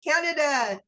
Canada.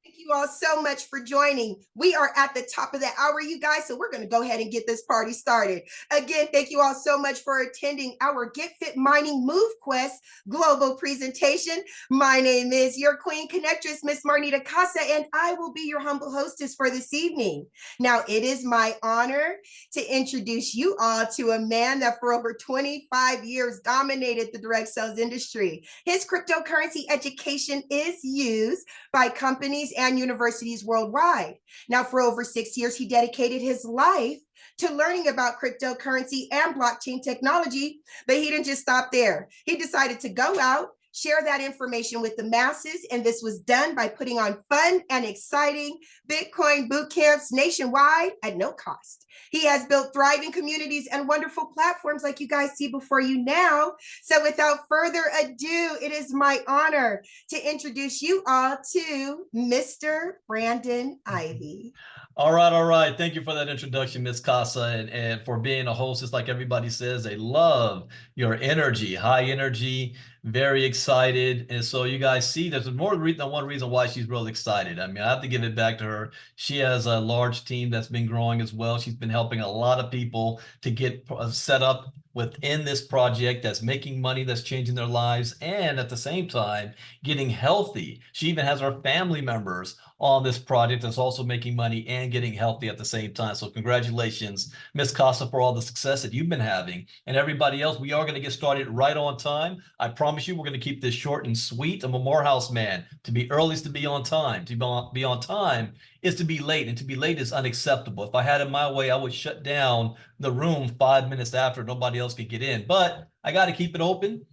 Thank you all so much for joining. We are at the top of the hour, you guys, so we're going to go ahead and get this party started. Again, thank you all so much for attending our Get Fit Mining MoveQuest global presentation. My name is your Queen Connectress, Miss Marnita Casa, and I will be your humble hostess for this evening. Now, it is my honor to introduce you all to a man that for over 25 years dominated the direct sales industry. His cryptocurrency education is used by companies and universities worldwide. Now, for over 6 years, he dedicated his life to learning about cryptocurrency and blockchain technology, but he didn't just stop there. He decided to go out, share that information with the masses, and this was done by putting on fun and exciting Bitcoin boot camps nationwide at no cost. He has built thriving communities and wonderful platforms like you guys see before you now. So without further ado, it is my honor to introduce you all to Mr. Brandon Ivey. All right. Thank you for that introduction, Ms. Casa, and for being a hostess. Like everybody says, they love your energy, high energy, very excited. And so you guys see there's more than one reason why she's really excited. I mean, I have to give it back to her. She has a large team that's been growing as well. She's been helping a lot of people to get set up within this project that's making money, that's changing their lives, and at the same time, getting healthy. She even has her family members on this project that's also making money and getting healthy at the same time. So congratulations, Ms. Casa, for all the success that you've been having. And everybody else, we are going to get started right on time. I promise you, we're going to keep this short and sweet. I'm a Morehouse man. To be early is to be on time. To be on time is to be late, and to be late is unacceptable. If I had it my way, I would shut down the room 5 minutes after nobody else could get in. But I got to keep it open.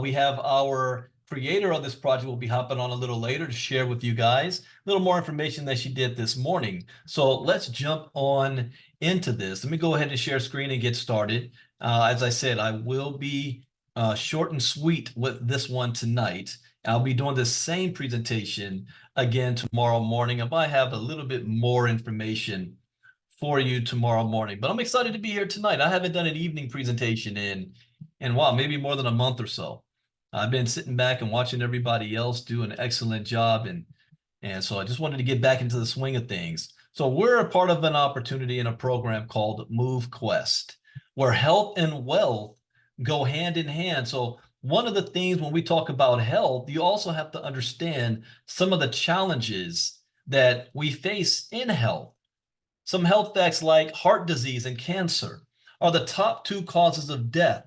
We have our creator of this project will be hopping on a little later to share with you guys a little more information that she did this morning. So let's jump on into this. Let me go ahead and share screen and get started. As I said, I will be short and sweet with this one tonight. I'll be doing the same presentation again tomorrow morning if I have a little bit more information for you tomorrow morning. But I'm excited to be here tonight. I haven't done an evening presentation in wow, maybe more than a month or so. I've been sitting back and watching everybody else do an excellent job. And so I just wanted to get back into the swing of things. So we're a part of an opportunity in a program called MoveQuest, where health and wealth go hand in hand. So one of the things when we talk about health, you also have to understand some of the challenges that we face in health. Some health facts like heart disease and cancer are the top 2 causes of death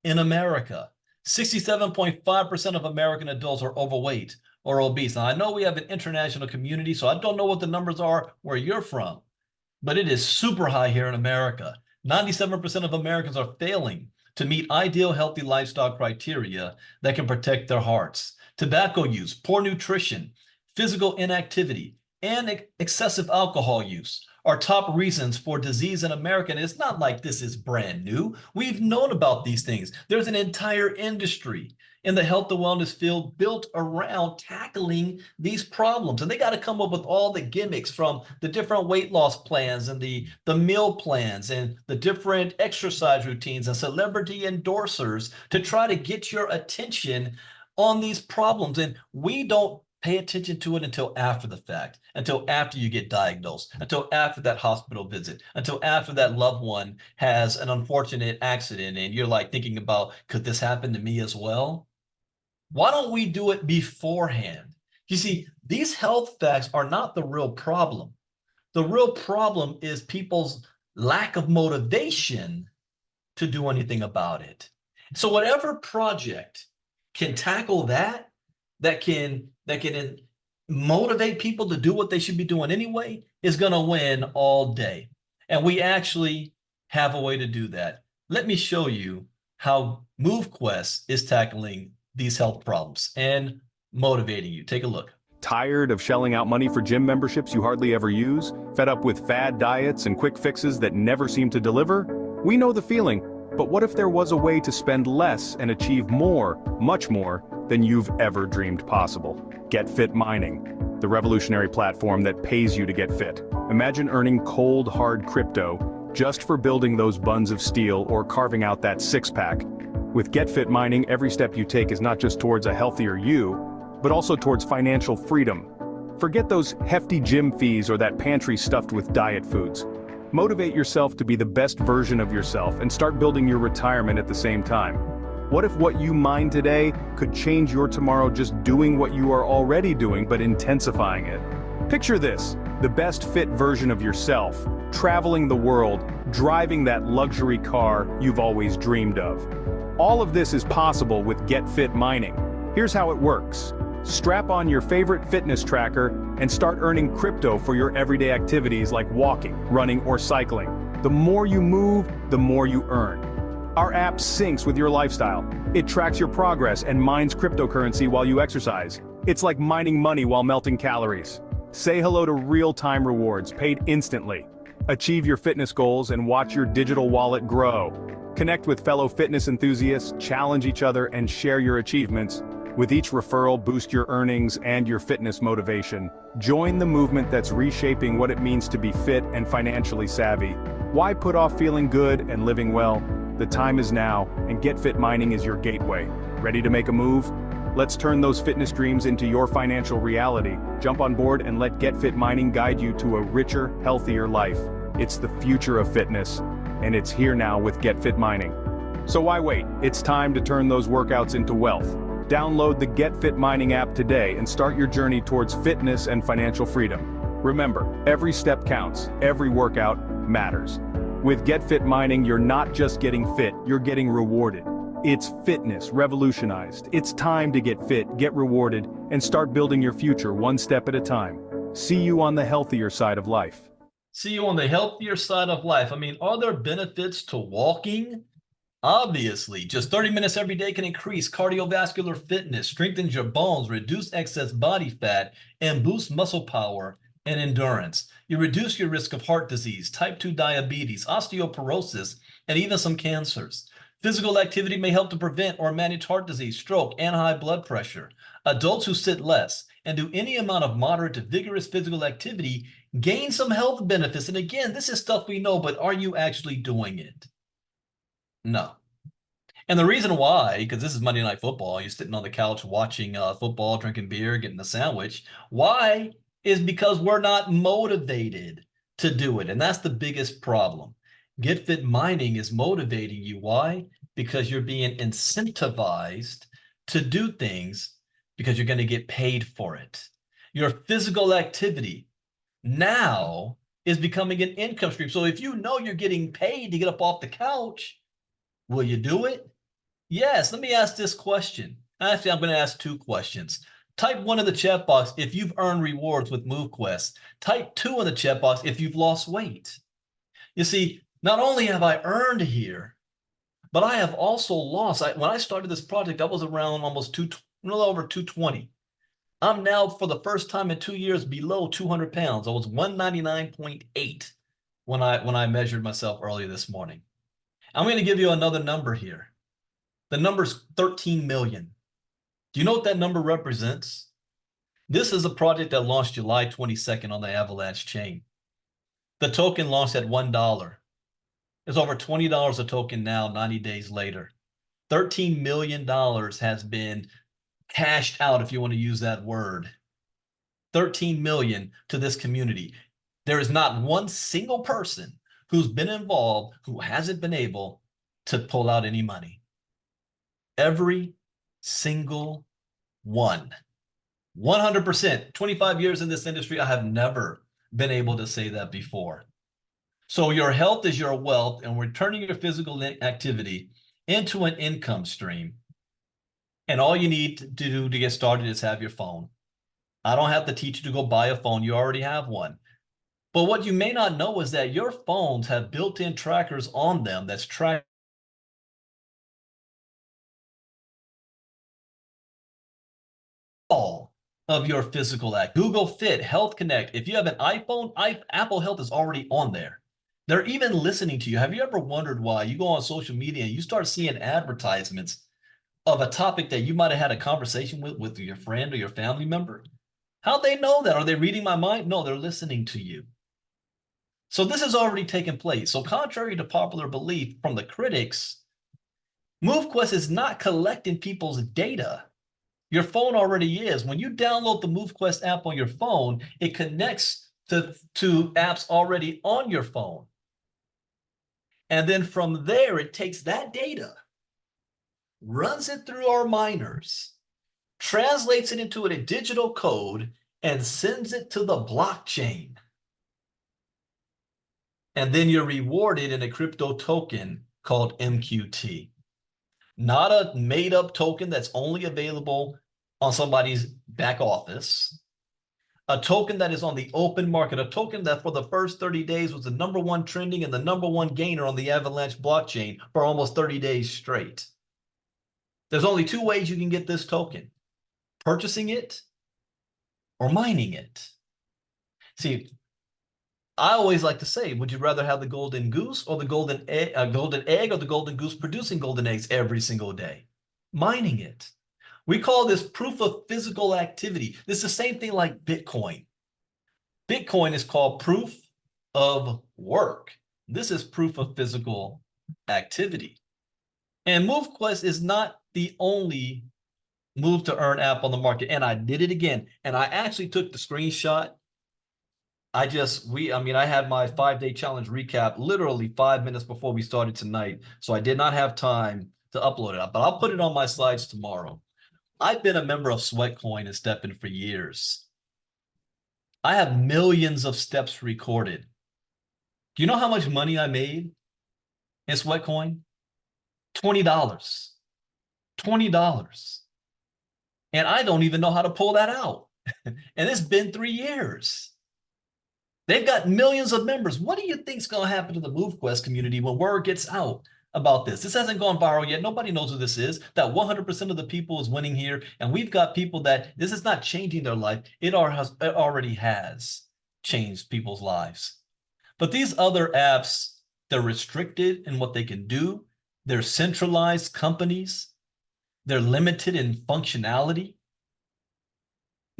in America. 67.5% of American adults are overweight or obese. Now, I know we have an international community, so I don't know what the numbers are where you're from, but it is super high here in America. 97% of Americans are failing to meet ideal healthy lifestyle criteria that can protect their hearts. Tobacco use, poor nutrition, physical inactivity, and excessive alcohol use are top reasons for disease in America. And it's not like this is brand new. We've known about these things. There's an entire industry in the health and wellness field built around tackling these problems. And they got to come up with all the gimmicks, from the different weight loss plans and the meal plans and the different exercise routines and celebrity endorsers to try to get your attention on these problems. And we don't pay attention to it until after the fact, until after you get diagnosed, until after that hospital visit, until after that loved one has an unfortunate accident and you're like thinking about, could this happen to me as well? Why don't we do it beforehand? You see, these health facts are not the real problem. The real problem is people's lack of motivation to do anything about it. So whatever project can tackle that can motivate people to do what they should be doing anyway, is going to win all day. And we actually have a way to do that. Let me show you how MoveQuest is tackling these health problems and motivating you. Take a look. Tired of shelling out money for gym memberships you hardly ever use? Fed up with fad diets and quick fixes that never seem to deliver? We know the feeling, but what if there was a way to spend less and achieve more, much more, than you've ever dreamed possible? Get Fit Mining, the revolutionary platform that pays you to get fit. Imagine earning cold, hard crypto just for building those buns of steel or carving out that six-pack. With Get Fit Mining, every step you take is not just towards a healthier you, but also towards financial freedom. Forget those hefty gym fees or that pantry stuffed with diet foods. Motivate yourself to be the best version of yourself and start building your retirement at the same time. What if what you mine today could change your tomorrow just doing what you are already doing but intensifying it? Picture this, the best fit version of yourself, traveling the world, driving that luxury car you've always dreamed of. All of this is possible with Get Fit Mining. Here's how it works. Strap on your favorite fitness tracker and start earning crypto for your everyday activities like walking, running, or cycling. The more you move, the more you earn. Our app syncs with your lifestyle. It tracks your progress and mines cryptocurrency while you exercise. It's like mining money while melting calories. Say hello to real-time rewards paid instantly. Achieve your fitness goals and watch your digital wallet grow. Connect with fellow fitness enthusiasts, challenge each other, and share your achievements. With each referral, boost your earnings and your fitness motivation. Join the movement that's reshaping what it means to be fit and financially savvy. Why put off feeling good and living well? The time is now, and Get Fit Mining is your gateway. Ready to make a move? Let's turn those fitness dreams into your financial reality. Jump on board and let Get Fit Mining guide you to a richer, healthier life. It's the future of fitness, and it's here now with Get Fit Mining. So why wait? It's time to turn those workouts into wealth. Download the Get Fit Mining app today and start your journey towards fitness and financial freedom. Remember, every step counts, every workout matters. With Get Fit Mining, you're not just getting fit, you're getting rewarded. It's fitness revolutionized. It's time to get fit, get rewarded, and start building your future one step at a time. See you on the healthier side of life. See you on the healthier side of life. I mean, are there benefits to walking? Obviously, just 30 minutes every day can increase cardiovascular fitness, strengthens your bones, reduce excess body fat, and boost muscle power and endurance. You reduce your risk of heart disease, type 2 diabetes, osteoporosis, and even some cancers. Physical activity may help to prevent or manage heart disease, stroke, and high blood pressure. Adults who sit less and do any amount of moderate to vigorous physical activity gain some health benefits. And again, this is stuff we know, but are you actually doing it? No. And the reason why, because this is Monday Night Football, you're sitting on the couch watching football, drinking beer, getting a sandwich. Why? Is because we're not motivated to do it. And that's the biggest problem. Get Fit Mining is motivating you. Why? Because you're being incentivized to do things because you're going to get paid for it. Your physical activity now is becoming an income stream. So if you know you're getting paid to get up off the couch, will you do it? Yes. Let me ask this question. Actually, I'm going to ask two questions. Type 1 in the chat box if you've earned rewards with MoveQuest. Type 2 in the chat box if you've lost weight. You see, not only have I earned here, but I have also lost. When I started this project, I was around almost a little over 220. I'm now, for the first time in 2 years, below 200 pounds. I was 199.8 when I measured myself earlier this morning. I'm going to give you another number here. The number's 13 million. Do you know what that number represents? This is a project that launched July 22nd on the Avalanche chain. The token launched at $1. It's over $20 a token now, 90 days later. $13 million has been cashed out, if you want to use that word. 13 million to this community. There is not one single person who's been involved who hasn't been able to pull out any money. Every single one. 100%. 25 years in this industry, I have never been able to say that before. So your health is your wealth, and we're turning your physical activity into an income stream. And all you need to do to get started is have your phone. I don't have to teach you to go buy a phone. You already have one. But what you may not know is that your phones have built-in trackers on them that's tracking all of your physical act. Google Fit, Health Connect. If you have an iPhone, Apple Health is already on there. They're even listening to you. Have you ever wondered why you go on social media and you start seeing advertisements of a topic that you might have had a conversation with your friend or your family member? How'd they know that? Are they reading my mind? No, they're listening to you. So this has already taken place. So contrary to popular belief from the critics, MoveQuest is not collecting people's data. Your phone already is. When you download the MoveQuest app on your phone, it connects to apps already on your phone. And then from there, it takes that data, runs it through our miners, translates it into a digital code, and sends it to the blockchain. And then you're rewarded in a crypto token called MQT. Not a made-up token that's only available on somebody's back office. A token that is on the open market, a token that for the first 30 days was the #1 trending and the #1 gainer on the Avalanche blockchain for almost 30 days straight. There's only 2 ways you can get this token: purchasing it or mining it. See, I always like to say, would you rather have the golden goose or the golden egg or the golden goose producing golden eggs every single day? Mining it. We call this proof of physical activity. This is the same thing like Bitcoin. Bitcoin is called proof of work. This is proof of physical activity. And MoveQuest is not the only move to earn app on the market. And I did it again. And I actually took the screenshot. I had my 5-day challenge recap literally 5 minutes before we started tonight. So I did not have time to upload it, but I'll put it on my slides tomorrow. I've been a member of Sweatcoin and STEPN for years. I have millions of steps recorded. Do you know how much money I made in Sweatcoin? $20. $20. And I don't even know how to pull that out. And it's been 3 years. They've got millions of members. What do you think is going to happen to the MoveQuest community when word gets out about this? This hasn't gone viral yet. Nobody knows who this is. That 100% of the people is winning here. And we've got people that this is not changing their life. It already has changed people's lives. But these other apps, they're restricted in what they can do. They're centralized companies. They're limited in functionality.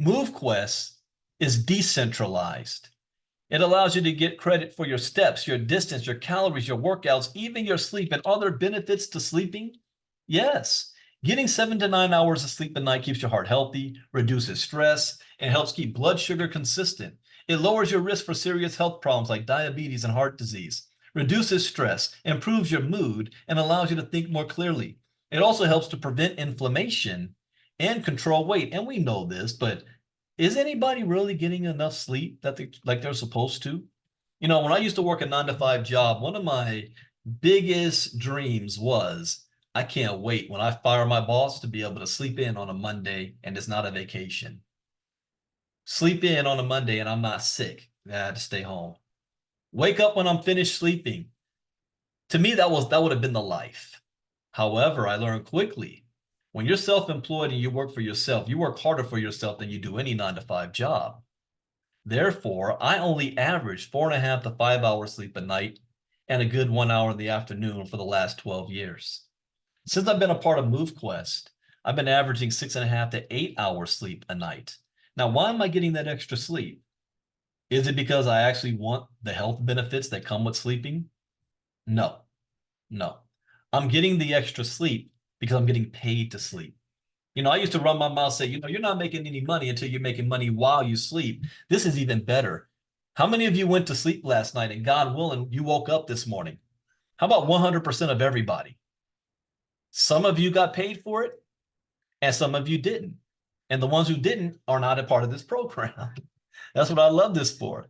MoveQuest is decentralized. It allows you to get credit for your steps, your distance, your calories, your workouts, even your sleep, and other benefits to sleeping. Yes, getting 7 to 9 hours of sleep a night keeps your heart healthy, reduces stress, and helps keep blood sugar consistent. It lowers your risk for serious health problems like diabetes and heart disease, reduces stress, improves your mood, and allows you to think more clearly. It also helps to prevent inflammation and control weight. And we know this, but is anybody really getting enough sleep that they're supposed to? You know, when I used to work a 9-to-5 job, one of my biggest dreams was, I can't wait when I fire my boss to be able to sleep in on a Monday and it's not a vacation. Sleep in on a Monday and I'm not sick. I had to stay home. Wake up when I'm finished sleeping. To me, that would have been the life. However, I learned quickly, when you're self-employed and you work for yourself, you work harder for yourself than you do any 9-to-5 job. Therefore, I only average 4.5 to 5 hours sleep a night and a good 1 hour in the afternoon for the last 12 years. Since I've been a part of MoveQuest, I've been averaging 6.5 to 8 hours sleep a night. Now, why am I getting that extra sleep? Is it because I actually want the health benefits that come with sleeping? No. I'm getting the extra sleep because I'm getting paid to sleep. You know, I used to run my mouth, say, you're not making any money until you're making money while you sleep. This is even better. How many of you went to sleep last night and God willing, you woke up this morning? How about 100% of everybody? Some of you got paid for it and some of you didn't. And the ones who didn't are not a part of this program. That's what I love this for.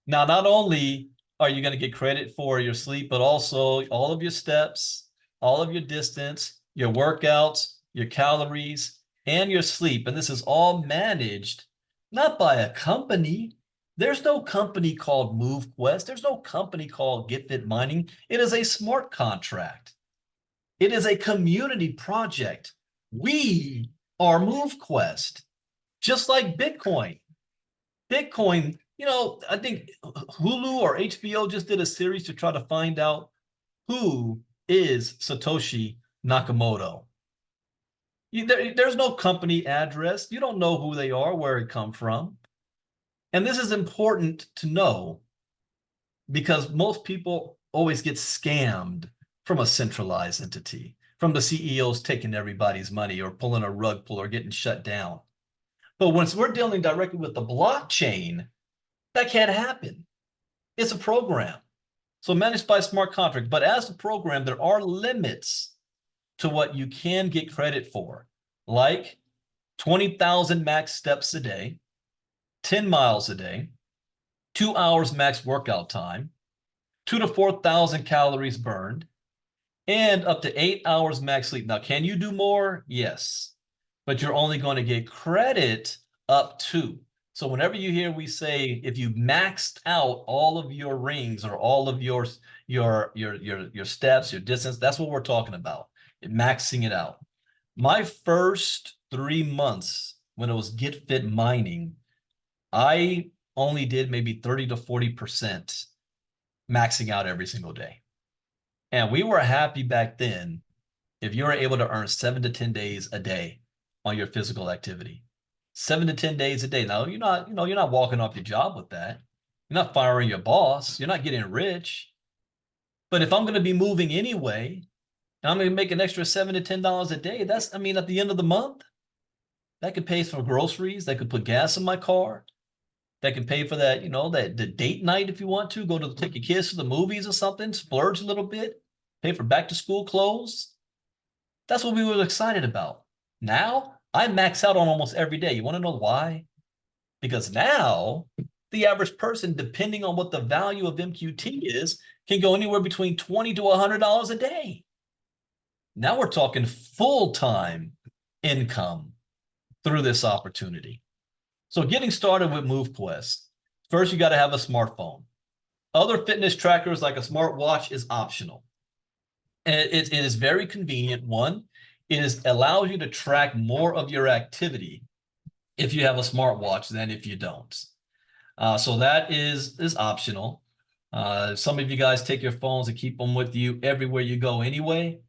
Now, not only are you going to get credit for your sleep, but also all of your steps, all of your distance, your workouts, your calories, and your sleep. And this is all managed not by a company. There's no company called MoveQuest. There's no company called Get Fit Mining. It is a smart contract. It is a community project. We are MoveQuest, just like Bitcoin. Bitcoin, you know, I think Hulu or HBO just did a series to try to find out who is Satoshi Nakamoto. There's no company address. You don't know who they are, where it come from. And this is important to know because most people always get scammed from a centralized entity. from the CEOs taking everybody's money or pulling a rug pull or getting shut down. But once we're dealing directly with the blockchain, that can't happen. It's a program. So managed by smart contract. But as a program, there are limits to what you can get credit for, like 20,000 max steps a day, 10 miles a day, 2 hours max workout time, 2 to 4,000 calories burned, and up to 8 hours max sleep. Now, can you do more? Yes, but you're only going to get credit up to. So whenever you hear we say, if you maxed out all of your rings or all of your steps, your distance, that's what we're talking about, maxing it out. My first 3 months when it was Get Fit mining, I only did maybe 30 to 40% maxing out every single day. And we were happy back then if you were able to earn 7 to 10 days a day on your physical activity. 7 to 10 days a day. Now, you're not walking off your job with that. You're not firing your boss. You're not getting rich. But if I'm going to be moving anyway, and I'm going to make an extra $7 to $10 a day, that's, I mean, at the end of the month, that could pay for groceries. That could put gas in my car. That could pay for that, the date night if you want to. Go to take your kids to the movies or something, splurge a little bit, pay for back to school clothes. That's what we were excited about. Now, I max out on almost every day. You want to know why? Because now, the average person, depending on what the value of MQT is, can go anywhere between $20 to $100 a day. Now we're talking full-time income through this opportunity. So getting started with MoveQuest, first you got to have a smartphone. Other fitness trackers like a smartwatch is optional. And it is very convenient. One, it allows you to track more of your activity if you have a smartwatch than if you don't. So that is optional. Some of you guys take your phones and keep them with you everywhere you go anyway.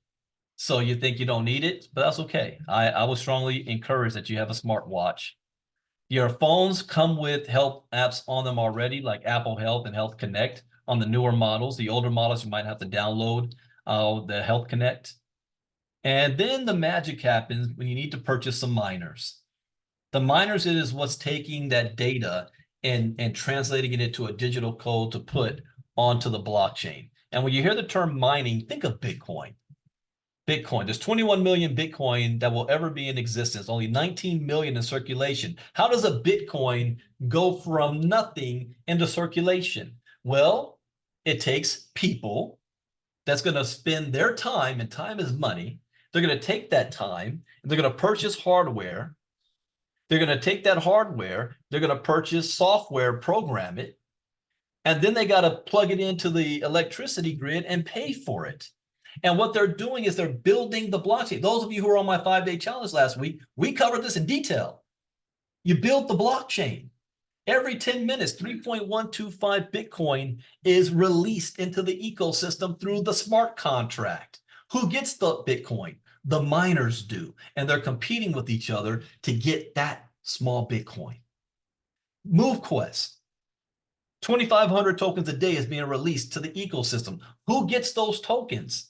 So you think you don't need it, but that's okay. I would strongly encourage that you have a smartwatch. Your phones come with health apps on them already, like Apple Health and Health Connect on the newer models. The older models, you might have to download the Health Connect. And then the magic happens when you need to purchase some miners. The miners is what's taking that data and translating it into a digital code to put onto the blockchain. And when you hear the term mining, think of Bitcoin. Bitcoin. There's 21 million Bitcoin that will ever be in existence, only 19 million in circulation. How does a Bitcoin go from nothing into circulation? Well, it takes people that's going to spend their time, and time is money. They're going to take that time, and they're going to purchase hardware. They're going to take that hardware, they're going to purchase software, program it, and then they got to plug it into the electricity grid and pay for it. And what they're doing is they're building the blockchain. Those of you who were on my 5-day challenge last week, we covered this in detail. You build the blockchain. Every 10 minutes, 3.125 Bitcoin is released into the ecosystem through the smart contract. Who gets the Bitcoin? The miners do. And they're competing with each other to get that small Bitcoin. MoveQuest. 2,500 tokens a day is being released to the ecosystem. Who gets those tokens?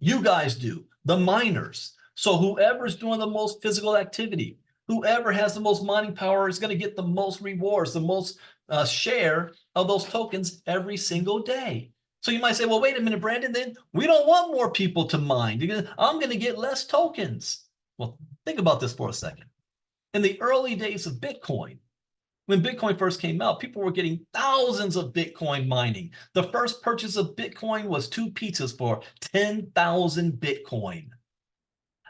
You guys do, the miners. So whoever's doing the most physical activity, whoever has the most mining power is going to get the most rewards, the most share of those tokens every single day. So you might say, well, wait a minute, Brandon, then we don't want more people to mine because I'm going to get less tokens. Well, think about this for a second. In the early days of Bitcoin, when Bitcoin first came out, people were getting thousands of Bitcoin mining. The first purchase of Bitcoin was 2 pizzas for 10,000 Bitcoin.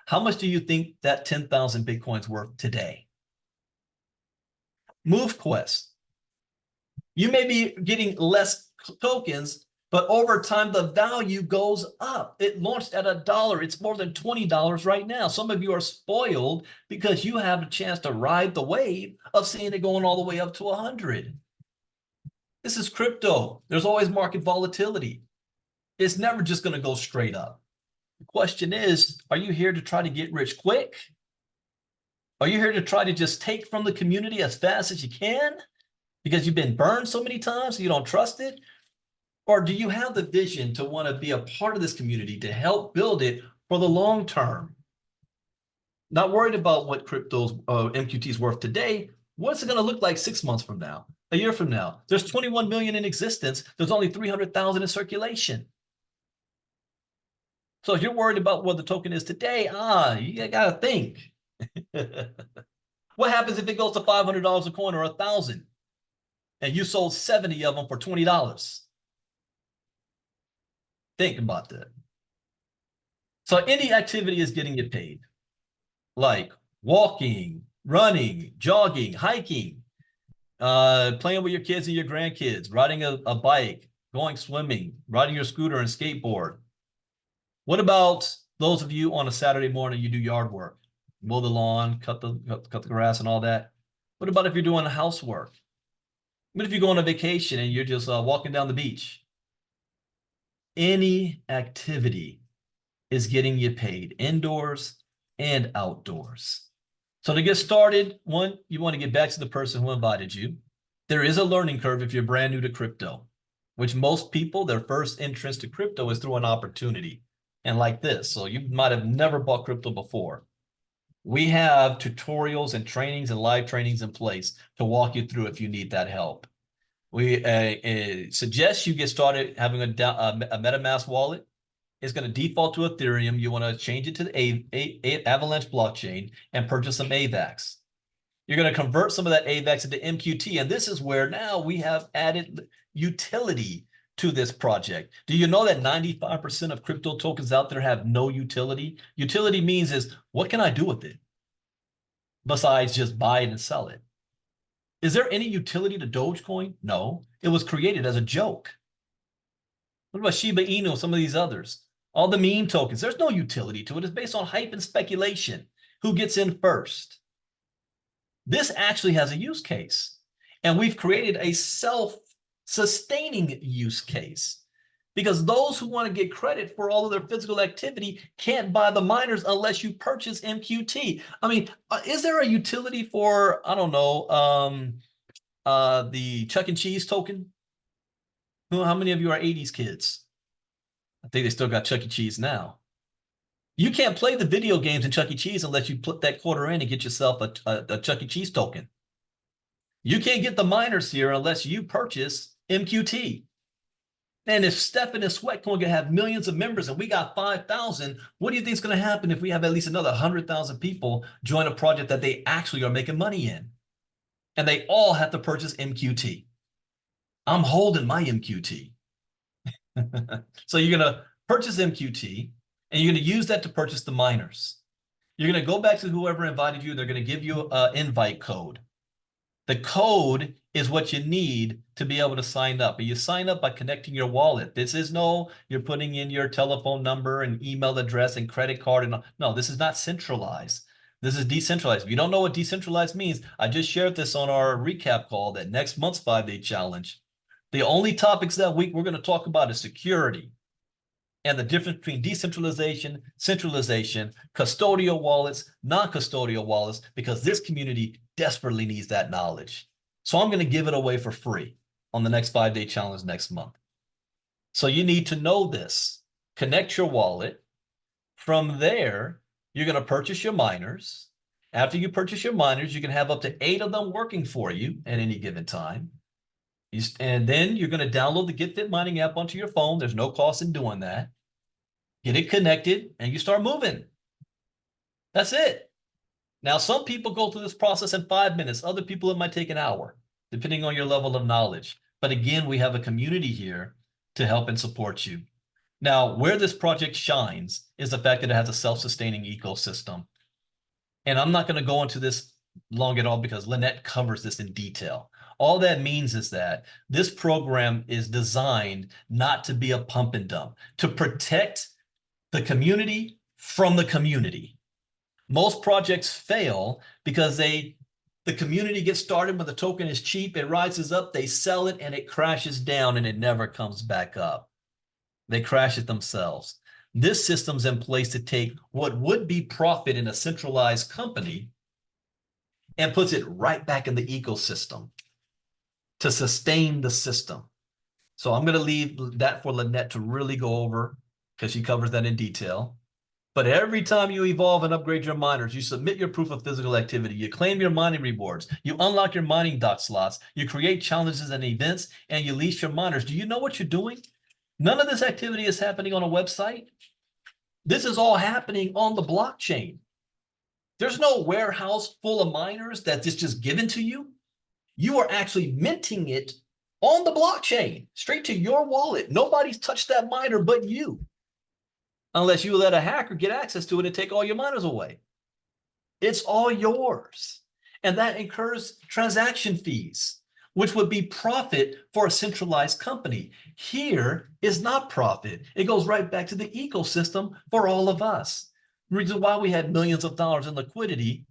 How much do you think that 10,000 Bitcoin's worth today? MoveQuest. You may be getting less tokens, but over time, the value goes up. It launched at $1. It's more than $20 right now. Some of you are spoiled because you have a chance to ride the wave of seeing it going all the way up to 100. This is crypto. There's always market volatility. It's never just going to go straight up. The question is, are you here to try to get rich quick? Are you here to try to just take from the community as fast as you can because you've been burned so many times so you don't trust it? Or do you have the vision to want to be a part of this community to help build it for the long term. Not worried about what crypto's MQT is worth today. What's it going to look like 6 months from now, a year from now? There's 21 million in existence. There's only 300,000 in circulation. So if you're worried about what the token is today, you got to think. What happens if it goes to $500 a coin or 1,000 and you sold 70 of them for $20? Think about that. So any activity is getting you paid, like walking, running, jogging, hiking, playing with your kids and your grandkids, riding a bike, going swimming, riding your scooter and skateboard. What about those of you on a Saturday morning, you do yard work, mow the lawn, cut the grass and all that? What about if you're doing housework? What if you go on a vacation and you're just walking down the beach? Any activity is getting you paid, indoors and outdoors. So to get started, one, you want to get back to the person who invited you. There is a learning curve if you're brand new to crypto, which most people, their first entrance to crypto is through an opportunity. And like this, so you might have never bought crypto before. We have tutorials and trainings and live trainings in place to walk you through if you need that help. We suggest you get started having a MetaMask wallet. It's going to default to Ethereum. You want to change it to the Avalanche blockchain and purchase some AVAX. You're going to convert some of that AVAX into MQT. And this is where now we have added utility to this project. Do you know that 95% of crypto tokens out there have no utility? Utility means is, what can I do with it besides just buy it and sell it? Is there any utility to Dogecoin? No, it was created as a joke. What about Shiba Inu, some of these others? All the meme tokens, there's no utility to it. It's based on hype and speculation. Who gets in first? This actually has a use case. And we've created a self-sustaining use case, because those who want to get credit for all of their physical activity can't buy the miners unless you purchase MQT. I mean, is there a utility for, I don't know, the Chuck E. Cheese token? How many of you are 80s kids? I think they still got Chuck E. Cheese now. You can't play the video games in Chuck E. Cheese unless you put that quarter in and get yourself a Chuck E. Cheese token. You can't get the miners here unless you purchase MQT. And if Stefan and Sweat going to have millions of members and we got 5,000, what do you think is going to happen if we have at least another 100,000 people join a project that they actually are making money in? And they all have to purchase MQT. I'm holding my MQT. So you're going to purchase MQT and you're going to use that to purchase the miners. You're going to go back to whoever invited you. They're going to give you an invite code. The code is what you need to be able to sign up. And you sign up by connecting your wallet. This is you're putting in your telephone number and email address and credit card. And no, this is not centralized. This is decentralized. If you don't know what decentralized means, I just shared this on our recap call that next month's 5-day challenge. The only topics that week we're going to talk about is security and the difference between decentralization, centralization, custodial wallets, non-custodial wallets, because this community desperately needs that knowledge. So I'm going to give it away for free on the next 5-day challenge next month. So you need to know this. Connect your wallet. From there, you're going to purchase your miners. After you purchase your miners, you can have up to 8 of them working for you at any given time. And then you're going to download the GetFit Mining app onto your phone. There's no cost in doing that. Get it connected and you start moving. That's it. Now, some people go through this process in 5 minutes. Other people, it might take an hour, depending on your level of knowledge. But again, we have a community here to help and support you. Now, where this project shines is the fact that it has a self-sustaining ecosystem. And I'm not going to go into this long at all because Lynette covers this in detail. All that means is that this program is designed not to be a pump and dump, to protect the community from the community. Most projects fail because the community gets started when the token is cheap, it rises up, they sell it, and it crashes down and it never comes back up. They crash it themselves. This system's in place to take what would be profit in a centralized company and puts it right back in the ecosystem to sustain the system. So I'm going to leave that for Lynette to really go over because she covers that in detail. But every time you evolve and upgrade your miners, you submit your proof of physical activity, you claim your mining rewards, you unlock your mining dot slots, you create challenges and events, and you lease your miners. Do you know what you're doing? None of this activity is happening on a website. This is all happening on the blockchain. There's no warehouse full of miners that is just given to you. You are actually minting it on the blockchain, straight to your wallet. Nobody's touched that miner but you, unless you let a hacker get access to it and take all your miners away. It's all yours. And that incurs transaction fees, which would be profit for a centralized company. Here is not profit. It goes right back to the ecosystem for all of us. The reason why we had millions of dollars in liquidity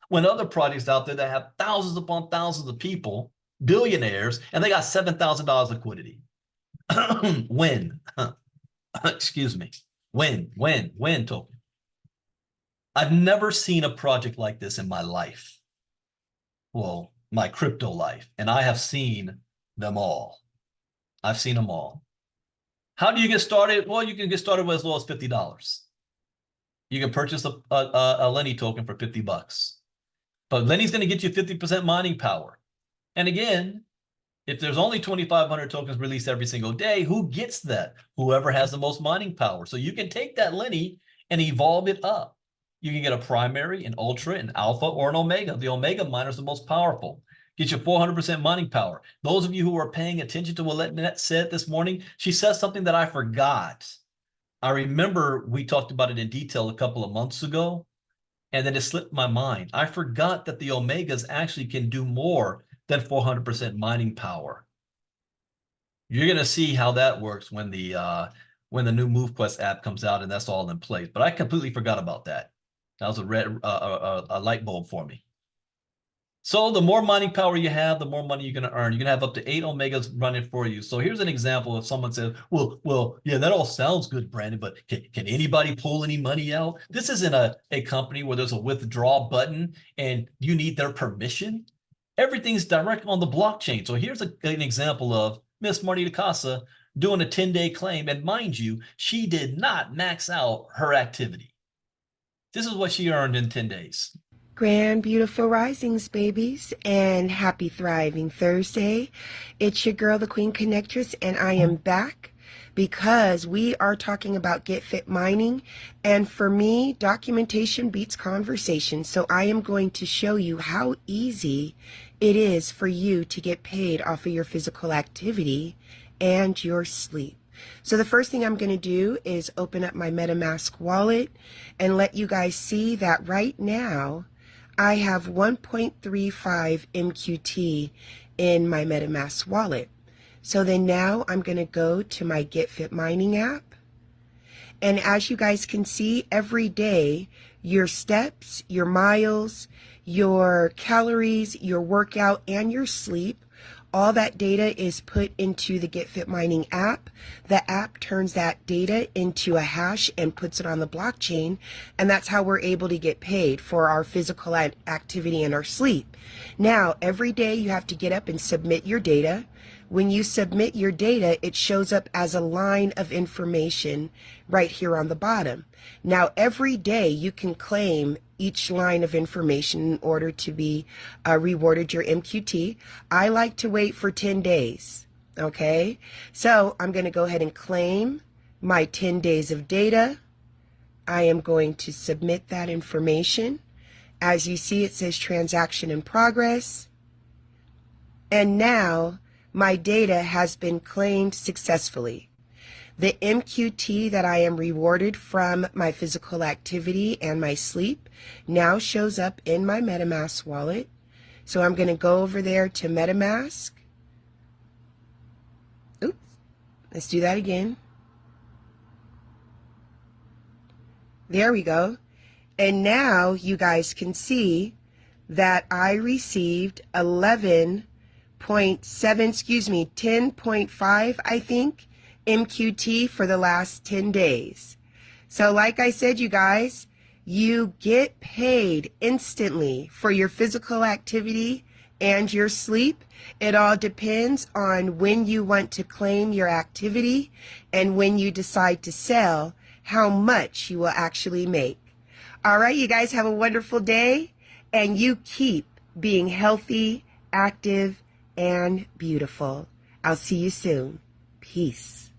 when other projects out there that have thousands upon thousands of people, billionaires, and they got $7,000 liquidity. When? Excuse me. When token. I've never seen a project like this in my life. Well, my crypto life, and I have seen them all. I've seen them all. How do you get started? Well, you can get started with as low as $50. You can purchase a Lenny token for $50. But Lenny's going to get you 50% mining power. And again, if there's only 2,500 tokens released every single day, who gets that? Whoever has the most mining power. So you can take that Lenny and evolve it up. You can get a primary, an ultra, an alpha, or an omega. The omega miner is the most powerful. Get you 400% mining power. Those of you who are paying attention to what Lynette said this morning, she says something that I forgot. I remember we talked about it in detail a couple of months ago, and then it slipped my mind. I forgot that the omegas actually can do more than 400% mining power. You're going to see how that works when the new MoveQuest app comes out and that's all in place. But I completely forgot about that. That was a light bulb for me. So the more mining power you have, the more money you're going to earn. You're going to have up to 8 omegas running for you. So here's an example. If someone says, well, yeah, that all sounds good, Brandon, but can anybody pull any money out? This isn't a company where there's a withdraw button and you need their permission. Everything's direct on the blockchain. So here's an example of Miss Marnita Casa doing a 10-day claim. And mind you, she did not max out her activity. This is what she earned in 10 days. Grand beautiful risings, babies, and happy thriving Thursday. It's your girl, the Queen Connectress, and I am back because we are talking about Get Fit Mining. And for me, documentation beats conversation. So I am going to show you how easy it is for you to get paid off of your physical activity and your sleep. So the first thing I'm going to do is open up my MetaMask wallet and let you guys see that right now I have 1.35 MQT in my MetaMask wallet. So then now I'm going to go to my Get Fit Mining app. And as you guys can see, every day, your steps, your miles, your calories, your workout, and your sleep, all that data is put into the Get Fit Mining app. The app turns that data into a hash and puts it on the blockchain, and that's how we're able to get paid for our physical activity and our sleep. Now, every day you have to get up and submit your data. When you submit your data, it shows up as a line of information right here on the bottom. Now, every day you can claim each line of information in order to be rewarded your MQT. I like to wait for 10 days, okay? So I'm going to go ahead and claim my 10 days of data. I am going to submit that information. As you see, it says transaction in progress. And now my data has been claimed successfully. The MQT that I am rewarded from my physical activity and my sleep now shows up in my MetaMask wallet. So I'm going to go over there to MetaMask. Oops, let's do that again. There we go. And now you guys can see that I received 10.5, I think, MQT for the last 10 days. So like I said, you guys, you get paid instantly for your physical activity and your sleep. It all depends on when you want to claim your activity and when you decide to sell how much you will actually make. All right, you guys have a wonderful day, and you keep being healthy, active, and beautiful. I'll see you soon. Peace.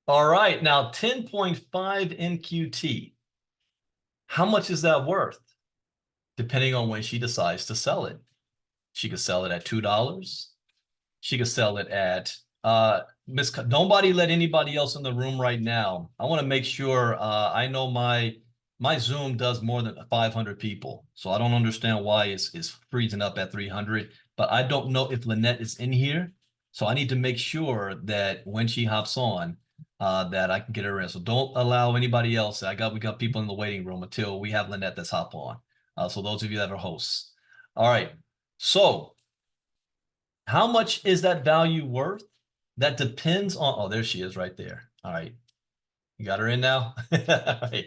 All right, now 10.5 NQT. How much is that worth? Depending on when she decides to sell it. She could sell it at $2. She could sell it at nobody let anybody else in the room right now. I want to make sure I know my Zoom does more than 500 people. So I don't understand why it's freezing up at 300, but I don't know if Lynette is in here. So I need to make sure that when she hops on, that I can get her in. So don't allow anybody else. We got people in the waiting room until we have Lynette that's hop on. So those of you that are hosts. All right. So how much is that value worth? That depends on, oh, there she is right there. All right. You got her in now? All right.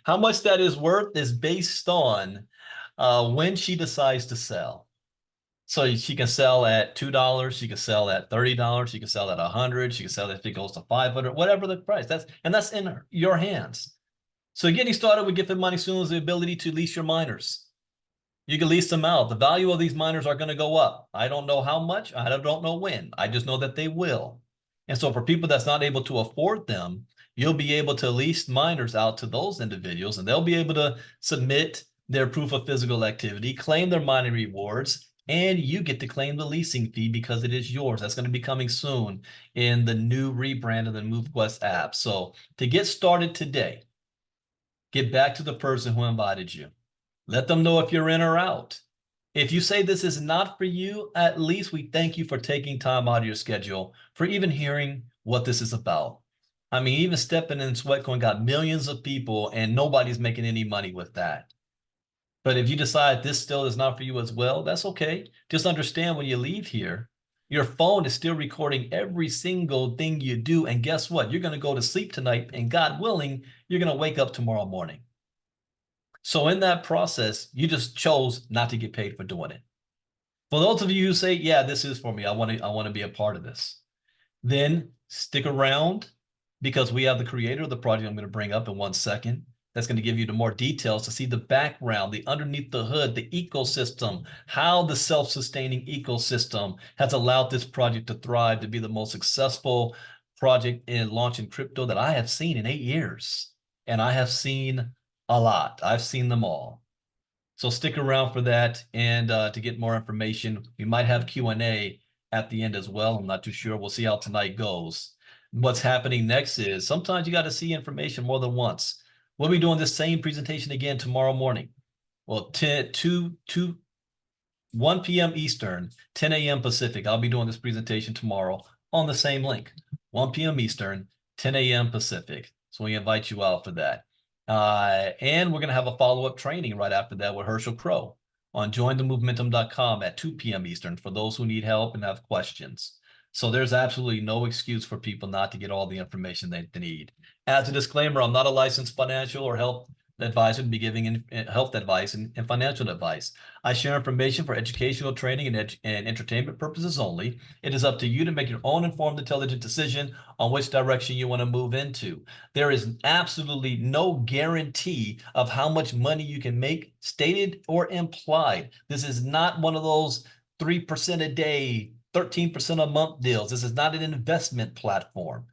How much that is worth is based on when she decides to sell. So she can sell at $2, she can sell at $30, she can sell at $100, she can sell if it goes to $500, whatever the price. That's in your hands. So getting started with Get Fit Money soon is the ability to lease your miners. You can lease them out. The value of these miners are going to go up. I don't know how much. I don't know when. I just know that they will. And so for people that's not able to afford them, you'll be able to lease miners out to those individuals, and they'll be able to submit their proof of physical activity, claim their mining rewards, and you get to claim the leasing fee because it is yours. That's going to be coming soon in the new rebrand of the MoveQuest app. So to get started today, get back to the person who invited you. Let them know if you're in or out. If you say this is not for you, at least we thank you for taking time out of your schedule for even hearing what this is about. I mean, even Stepping in Sweatcoin got millions of people and nobody's making any money with that. But if you decide this still is not for you as well, that's okay. Just understand when you leave here, your phone is still recording every single thing you do. And guess what? You're going to go to sleep tonight, and God willing, you're going to wake up tomorrow morning. So in that process, you just chose not to get paid for doing it. For those of you who say, yeah, this is for me, I want to be a part of this, then stick around, because we have the creator of the project I'm going to bring up in 1 second. That's going to give you the more details to see the background, the underneath the hood, the ecosystem, how the self-sustaining ecosystem has allowed this project to thrive, to be the most successful project in launching crypto that I have seen in 8 years. And I have seen a lot. I've seen them all. So stick around for that. And to get more information, we might have Q&A at the end as well. I'm not too sure. We'll see how tonight goes. What's happening next is sometimes you got to see information more than once. We'll be doing this same presentation again tomorrow morning. Well, 1 p.m. Eastern, 10 a.m. Pacific. I'll be doing this presentation tomorrow on the same link. 1 p.m. Eastern, 10 a.m. Pacific. So we invite you out for that. And we're going to have a follow-up training right after that with Herschel Crow on jointhemovementum.com at 2 p.m. Eastern for those who need help and have questions. So there's absolutely no excuse for people not to get all the information they need. As a disclaimer, I'm not a licensed financial or health advisor to be giving health advice and financial advice. I share information for educational, training, and entertainment purposes only. It is up to you to make your own informed, intelligent decision on which direction you want to move into. There is absolutely no guarantee of how much money you can make, stated or implied. This is not one of those 3% a day, 13% a month deals. This is not an investment platform.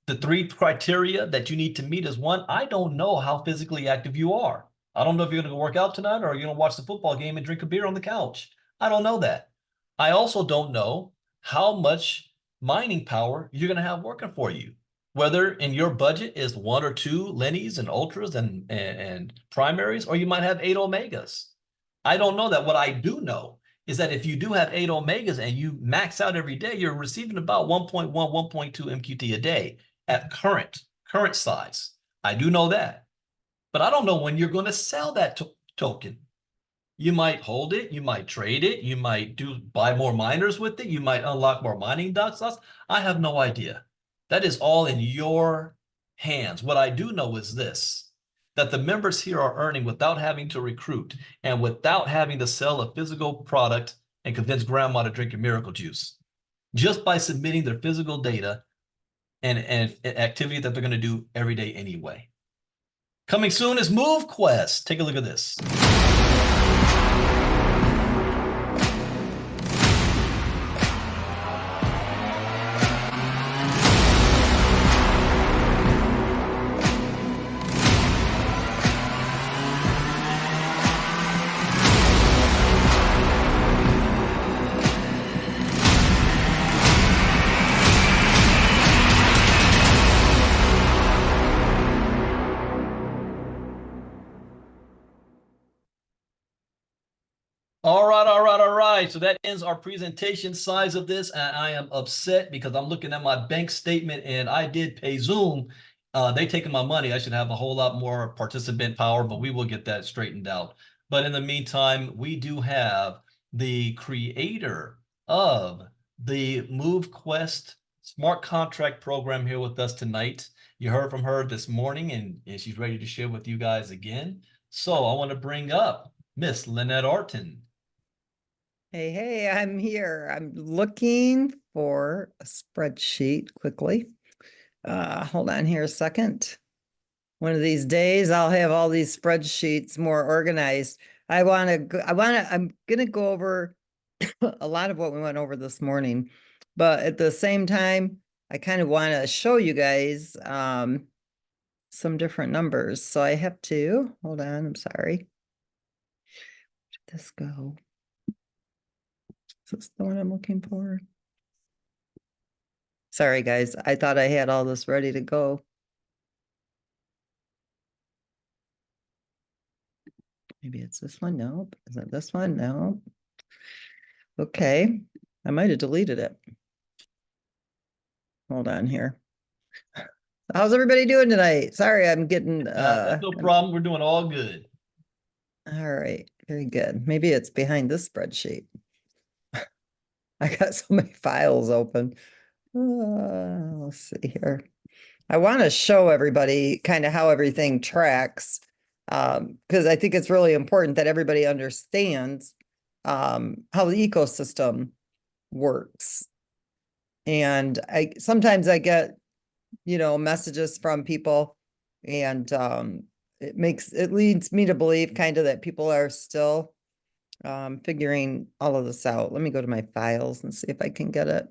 The 3 criteria that you need to meet is 1, I don't know how physically active you are. I don't know if you're going to go work out tonight or you're going to watch the football game and drink a beer on the couch. I don't know that. I also don't know how much mining power you're going to have working for you. Whether in your budget is 1 or 2 Lennies and Ultras and primaries, or you might have 8 Omegas. I don't know that. What I do know is that if you do have 8 Omegas and you max out every day, you're receiving about 1.1, 1.2 MQT a day at current size. I do know that. But I don't know when you're going to sell that token. You might hold it, you might trade it, you might buy more miners with it, you might unlock more mining dots. I have no idea. That is all in your hands. What I do know is this, that the members here are earning without having to recruit and without having to sell a physical product and convince grandma to drink your miracle juice. Just by submitting their physical data and activity that they're going to do every day anyway. Coming soon is MoveQuest. Take a look at this. All right, all right, all right. So that ends our presentation size of this. And I am upset because I'm looking at my bank statement and I did pay Zoom. They taking my money. I should have a whole lot more participant power, but we will get that straightened out. But in the meantime, we do have the creator of the MoveQuest smart contract program here with us tonight. You heard from her this morning and she's ready to share with you guys again. So I want to bring up Miss Lynette Artin. Hey, I'm here. I'm looking for a spreadsheet quickly. Hold on here a second. One of these days I'll have all these spreadsheets more organized. I'm gonna go over a lot of what we went over this morning, but at the same time, I kind of want to show you guys some different numbers. So I have to, hold on, I'm sorry. Where did this go? Is this the one I'm looking for? Sorry, guys. I thought I had all this ready to go. Maybe it's this one. Nope. Is it this one? No. Okay. I might have deleted it. Hold on here. How's everybody doing tonight? Sorry, I'm getting That's no problem. We're doing all good. All right. Very good. Maybe it's behind this spreadsheet. I got so many files open. Let's see here. I want to show everybody kind of how everything tracks, because I think it's really important that everybody understands how the ecosystem works. And sometimes I get, messages from people, and it leads me to believe kind of that people are still figuring all of this out. Let me go to my files and see if I can get it.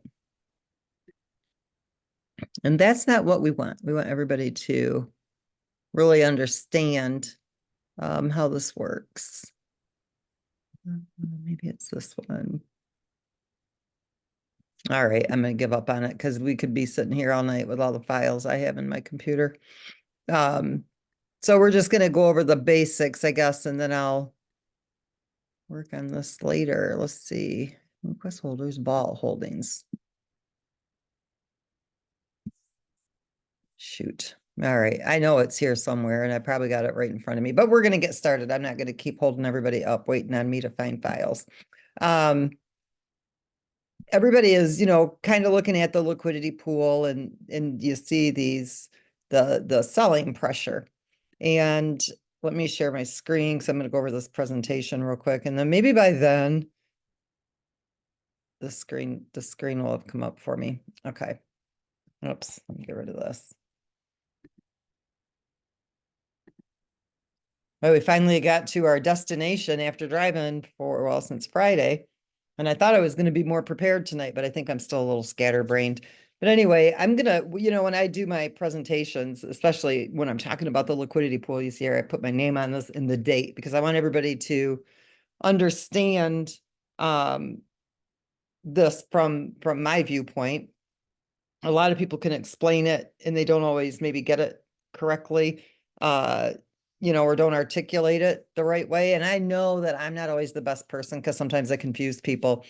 And that's not what we want. We want everybody to really understand how this works. Maybe it's this one. All right, I'm going to give up on it because we could be sitting here all night with all the files I have in my computer. So we're just going to go over the basics, I guess, and then I'll work on this later. Let's see. MoveQuest holders, ball holdings. Shoot. All right. I know it's here somewhere and I probably got it right in front of me, but we're going to get started. I'm not going to keep holding everybody up waiting on me to find files. Everybody is, kind of looking at the liquidity pool and you see the selling pressure. And let me share my screen because I'm going to go over this presentation real quick. And then maybe by then the screen will have come up for me. Okay. Oops. Let me get rid of this. Well, we finally got to our destination after driving since Friday. And I thought I was going to be more prepared tonight, but I think I'm still a little scatterbrained. But anyway, I'm going to, when I do my presentations, especially when I'm talking about the liquidity pool, you see here, I put my name on this and the date because I want everybody to understand this from my viewpoint. A lot of people can explain it and they don't always maybe get it correctly, or don't articulate it the right way. And I know that I'm not always the best person because sometimes I confuse people,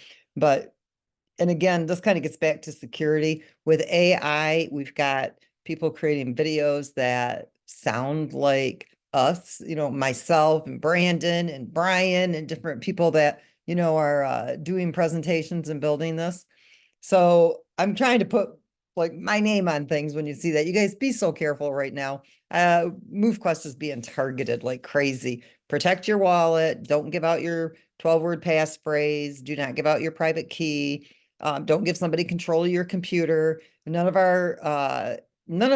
and again, this kind of gets back to security. With AI, we've got people creating videos that sound like us, myself and Brandon and Brian and different people that, are doing presentations and building this. So I'm trying to put like my name on things when you see that. You guys be so careful right now. MoveQuest is being targeted like crazy. Protect your wallet. Don't give out your 12-word passphrase. Do not give out your private key. Don't give somebody control of your computer. None of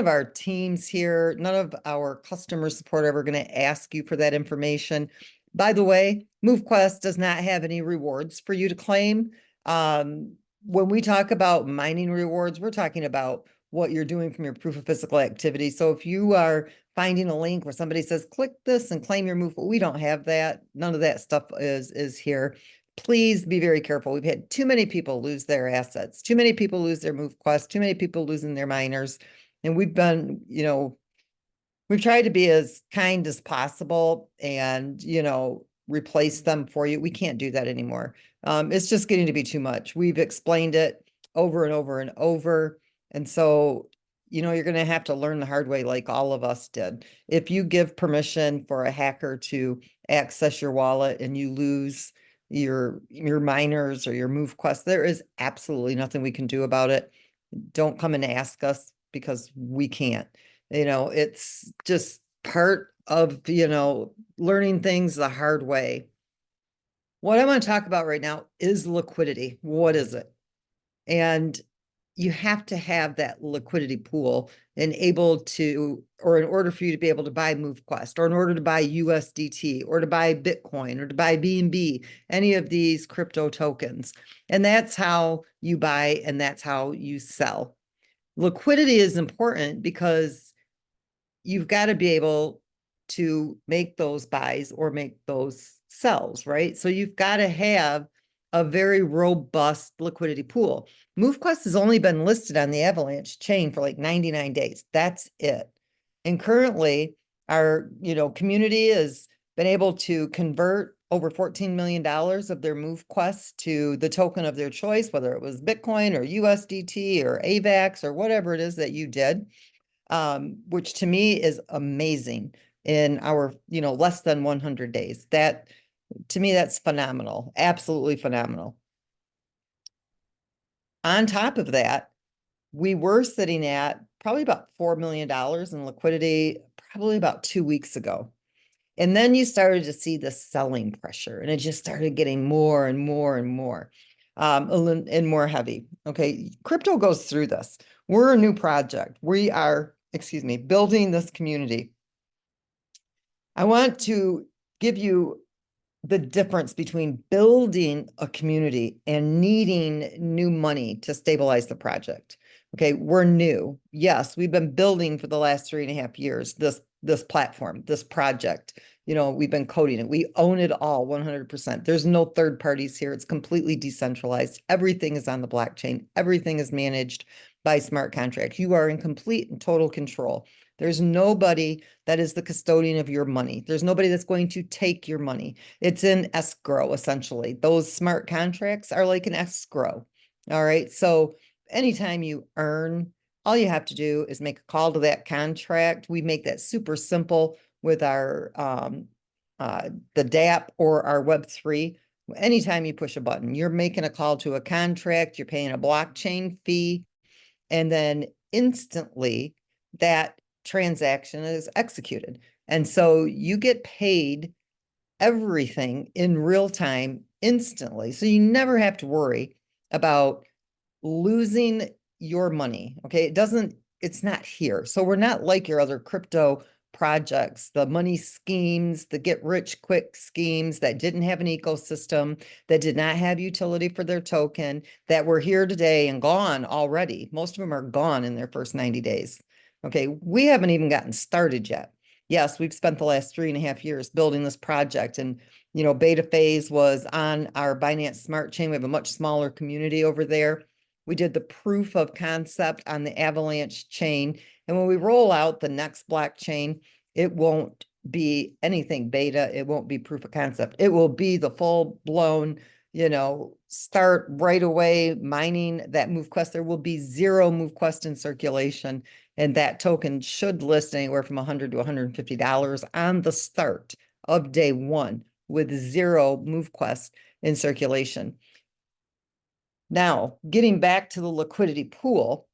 our teams here, none of our customer support are ever going to ask you for that information. By the way, MoveQuest does not have any rewards for you to claim. When we talk about mining rewards, we're talking about what you're doing from your proof of physical activity. So if you are finding a link where somebody says, click this and claim your move, we don't have that. None of that stuff is here. Please be very careful. We've had too many people lose their assets, too many people lose their MoveQuest, too many people losing their miners. And we've been, we've tried to be as kind as possible and, replace them for you. We can't do that anymore. It's just getting to be too much. We've explained it over and over and over. And so, you're going to have to learn the hard way like all of us did. If you give permission for a hacker to access your wallet and you lose your miners or your MoveQuest, there is absolutely nothing we can do about it. Don't come and ask us because we can't. It's just part of, learning things the hard way. What I want to talk about right now is liquidity. What is it? And you have to have that liquidity pool or in order for you to be able to buy MoveQuest, or in order to buy USDT, or to buy Bitcoin, or to buy BNB, any of these crypto tokens. And that's how you buy and that's how you sell. Liquidity is important because you've got to be able to make those buys or make those sells, right? So you've got to have a very robust liquidity pool. MoveQuest has only been listed on the Avalanche chain for like 99 days. That's it. And currently our, community has been able to convert over $14 million of their MoveQuest to the token of their choice, whether it was Bitcoin or USDT or AVAX or whatever it is that you did, which to me is amazing in our, less than 100 days. That, to me, that's phenomenal. Absolutely phenomenal. On top of that, we were sitting at probably about $4 million in liquidity probably about 2 weeks ago. And then you started to see the selling pressure, and it just started getting more and more and more, and more heavy. Okay, crypto goes through this. We're a new project. We are, building this community. I want to give you the difference between building a community and needing new money to stabilize the project. Okay, we're new. Yes, we've been building for the last 3.5 years, this platform, this project. We've been coding it. We own it all 100%. There's no third parties here. It's completely decentralized. Everything is on the blockchain. Everything is managed by smart contracts. You are in complete and total control. There's nobody that is the custodian of your money. There's nobody that's going to take your money. It's in escrow, essentially. Those smart contracts are like an escrow. All right. So anytime you earn, all you have to do is make a call to that contract. We make that super simple with our the DApp or our Web3. Anytime you push a button, you're making a call to a contract, you're paying a blockchain fee, and then instantly that transaction is executed. And so you get paid everything in real time instantly. So you never have to worry about losing your money. Okay. It's not here. So we're not like your other crypto projects, the money schemes, the get rich quick schemes that didn't have an ecosystem, that did not have utility for their token, that were here today and gone already. Most of them are gone in their first 90 days. Okay, we haven't even gotten started yet. Yes, we've spent the last 3.5 years building this project, and beta phase was on our Binance Smart Chain. We have a much smaller community over there. We did the proof of concept on the Avalanche chain. And when we roll out the next blockchain, it won't be anything beta. It won't be proof of concept. It will be the full blown, start right away mining that MoveQuest. There will be 0 MoveQuest in circulation. And that token should list anywhere from $100 to $150 on the start of day 1 with 0 MoveQuest in circulation. Now, getting back to the liquidity pool,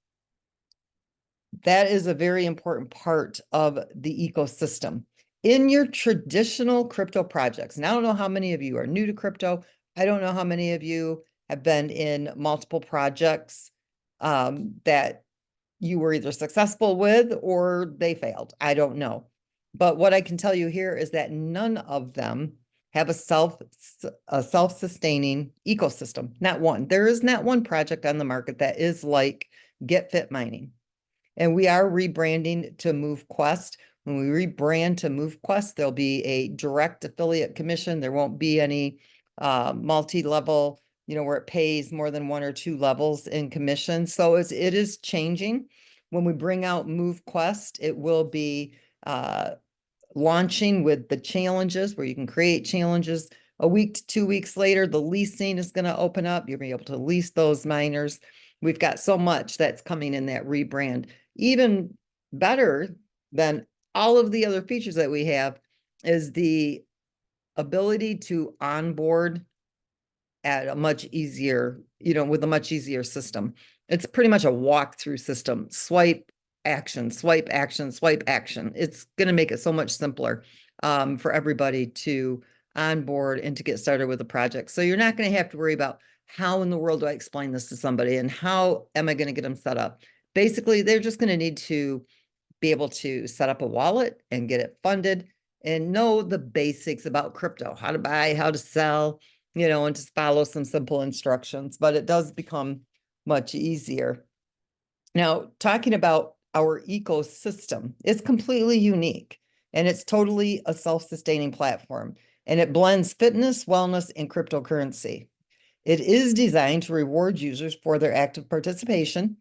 that is a very important part of the ecosystem. In your traditional crypto projects, and I don't know how many of you are new to crypto. I don't know how many of you have been in multiple projects that you were either successful with or they failed. I don't know. But what I can tell you here is that none of them have a self-sustaining ecosystem. Not one. There is not one project on the market that is like Get Fit Mining. And we are rebranding to MoveQuest. When we rebrand to MoveQuest, there'll be a direct affiliate commission. There won't be any multi-level, where it pays more than 1 or 2 levels in commission. So it is changing. When we bring out MoveQuest, it will be launching with the challenges where you can create challenges. A week to 2 weeks later, the leasing is going to open up. You'll be able to lease those miners. We've got so much that's coming in that rebrand. Even better than all of the other features that we have is the ability to onboard at a much easier, with a much easier system. It's pretty much a walkthrough system. Swipe action, swipe action, swipe action. It's going to make it so much simpler for everybody to onboard and to get started with the project. So you're not going to have to worry about how in the world do I explain this to somebody and how am I going to get them set up? Basically, they're just going to need to be able to set up a wallet and get it funded and know the basics about crypto, how to buy, how to sell, and just follow some simple instructions, but it does become much easier. Now, talking about our ecosystem, it's completely unique and it's totally a self-sustaining platform, and it blends fitness, wellness, and cryptocurrency. It is designed to reward users for their active participation.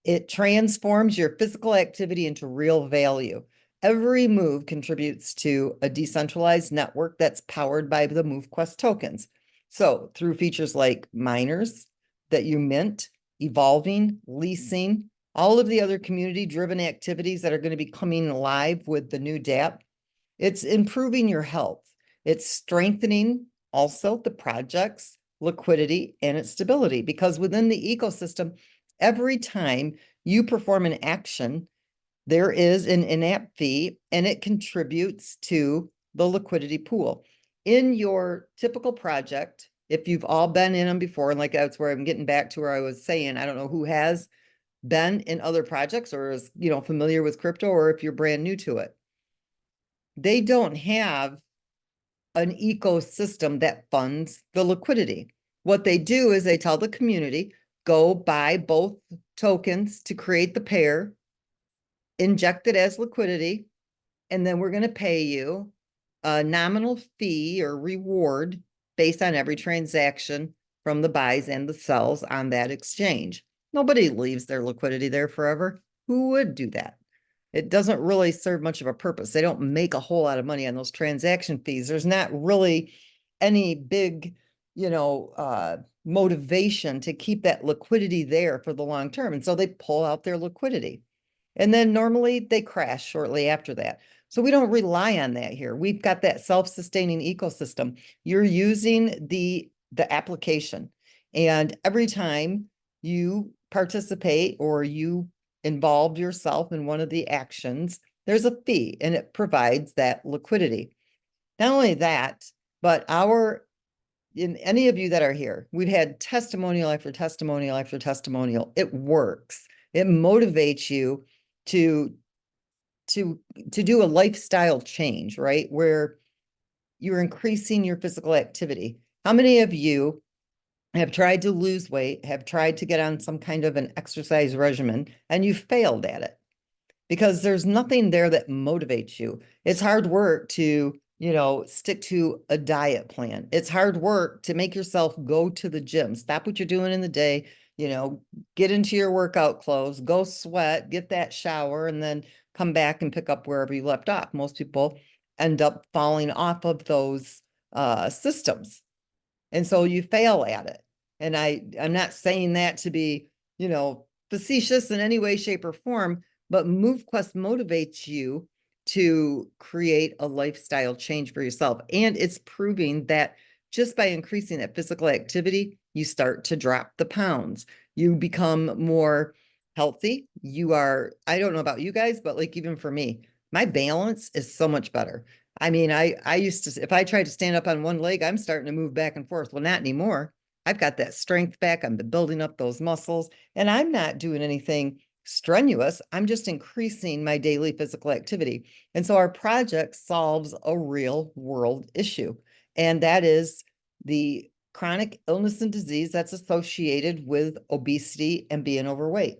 It transforms your physical activity into real value. Every move contributes to a decentralized network that's powered by the MoveQuest tokens. So through features like miners that you mint, evolving, leasing, all of the other community-driven activities that are going to be coming live with the new DApp, it's improving your health. It's strengthening also the project's liquidity and its stability, because within the ecosystem, every time you perform an action, there is an in-app fee and it contributes to the liquidity pool. In your typical project, if you've all been in them before, and like that's where I'm getting back to where I was saying, I don't know who has been in other projects or is, familiar with crypto, or if you're brand new to it. They don't have an ecosystem that funds the liquidity. What they do is they tell the community, go buy both tokens to create the pair, inject it as liquidity, and then we're going to pay you a nominal fee or reward based on every transaction from the buys and the sells on that exchange. Nobody leaves their liquidity there forever. Who would do that? It doesn't really serve much of a purpose. They don't make a whole lot of money on those transaction fees. There's not really any big, motivation to keep that liquidity there for the long term. And so they pull out their liquidity. And then normally they crash shortly after that. So we don't rely on that here. We've got that self-sustaining ecosystem. You're using the application, and every time you participate or you involve yourself in one of the actions, there's a fee and it provides that liquidity. Not only that, but in any of you that are here, we've had testimonial after testimonial after testimonial. It works. It motivates you to do a lifestyle change, right? Where you're increasing your physical activity. How many of you have tried to lose weight, have tried to get on some kind of an exercise regimen, and you failed at it? Because there's nothing there that motivates you. It's hard work to, stick to a diet plan. It's hard work to make yourself go to the gym, stop what you're doing in the day, get into your workout clothes, go sweat, get that shower, and then come back and pick up wherever you left off. Most people end up falling off of those systems. And so you fail at it. And I'm not saying that to be, facetious in any way, shape, or form, but MoveQuest motivates you to create a lifestyle change for yourself. And it's proving that just by increasing that physical activity, you start to drop the pounds. You become more healthy. I don't know about you guys, but like even for me, my balance is so much better. I mean, I used to, if I tried to stand up on one leg, I'm starting to move back and forth. Well, not anymore. I've got that strength back. I'm building up those muscles, and I'm not doing anything strenuous. I'm just increasing my daily physical activity. And so our project solves a real world issue. And that is the chronic illness and disease that's associated with obesity and being overweight.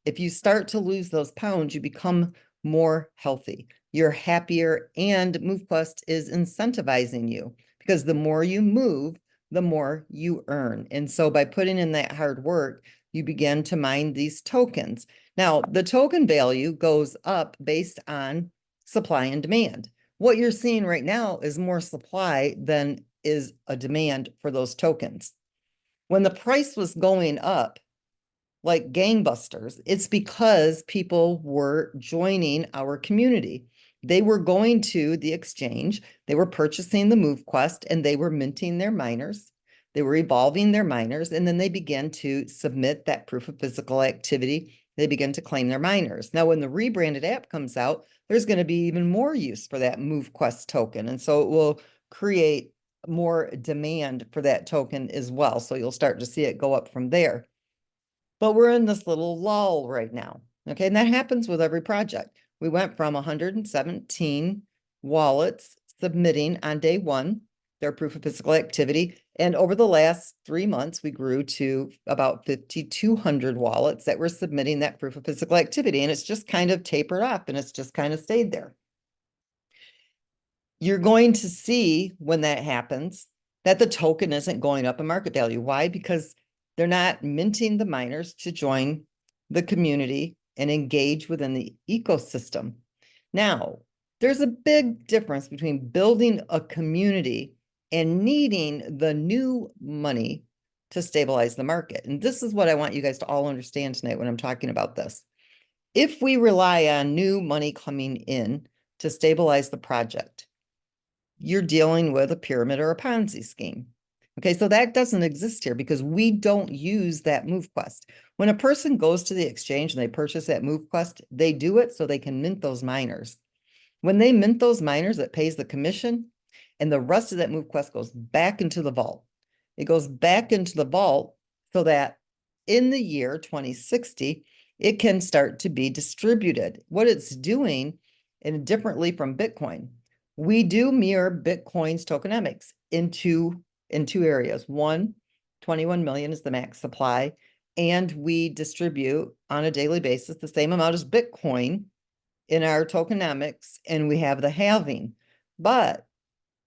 If you start to lose those pounds, you become more healthy. You're happier, and MoveQuest is incentivizing you because the more you move, the more you earn. And so by putting in that hard work, you begin to mine these tokens. Now, the token value goes up based on supply and demand. What you're seeing right now is more supply than is a demand for those tokens. When the price was going up like gangbusters, it's because people were joining our community. They were going to the exchange, they were purchasing the MoveQuest, and they were minting their miners. They were evolving their miners, and then they began to submit that proof of physical activity. They begin to claim their miners. Now, when the rebranded app comes out, there's going to be even more use for that MoveQuest token. And so it will create more demand for that token as well. So you'll start to see it go up from there. But we're in this little lull right now. Okay, and that happens with every project. We went from 117 wallets submitting on day one, their proof of physical activity. And over the last 3 months, we grew to about 5,200 wallets that were submitting that proof of physical activity. And it's just kind of tapered off, and it's just kind of stayed there. You're going to see when that happens that the token isn't going up in market value. Why? Because they're not minting the miners to join the community and engage within the ecosystem. Now, there's a big difference between building a community and needing the new money to stabilize the market. And this is what I want you guys to all understand tonight when I'm talking about this. If we rely on new money coming in to stabilize the project, you're dealing with a pyramid or a Ponzi scheme. Okay, so that doesn't exist here because we don't use that MoveQuest. When a person goes to the exchange and they purchase that MoveQuest, they do it so they can mint those miners. When they mint those miners, it pays the commission, and the rest of that MoveQuest goes back into the vault. It goes back into the vault so that in the year 2060, it can start to be distributed. What it's doing, and differently from Bitcoin, we do mirror Bitcoin's tokenomics in two areas. One, 21 million is the max supply, and we distribute on a daily basis the same amount as Bitcoin in our tokenomics, and we have the halving. But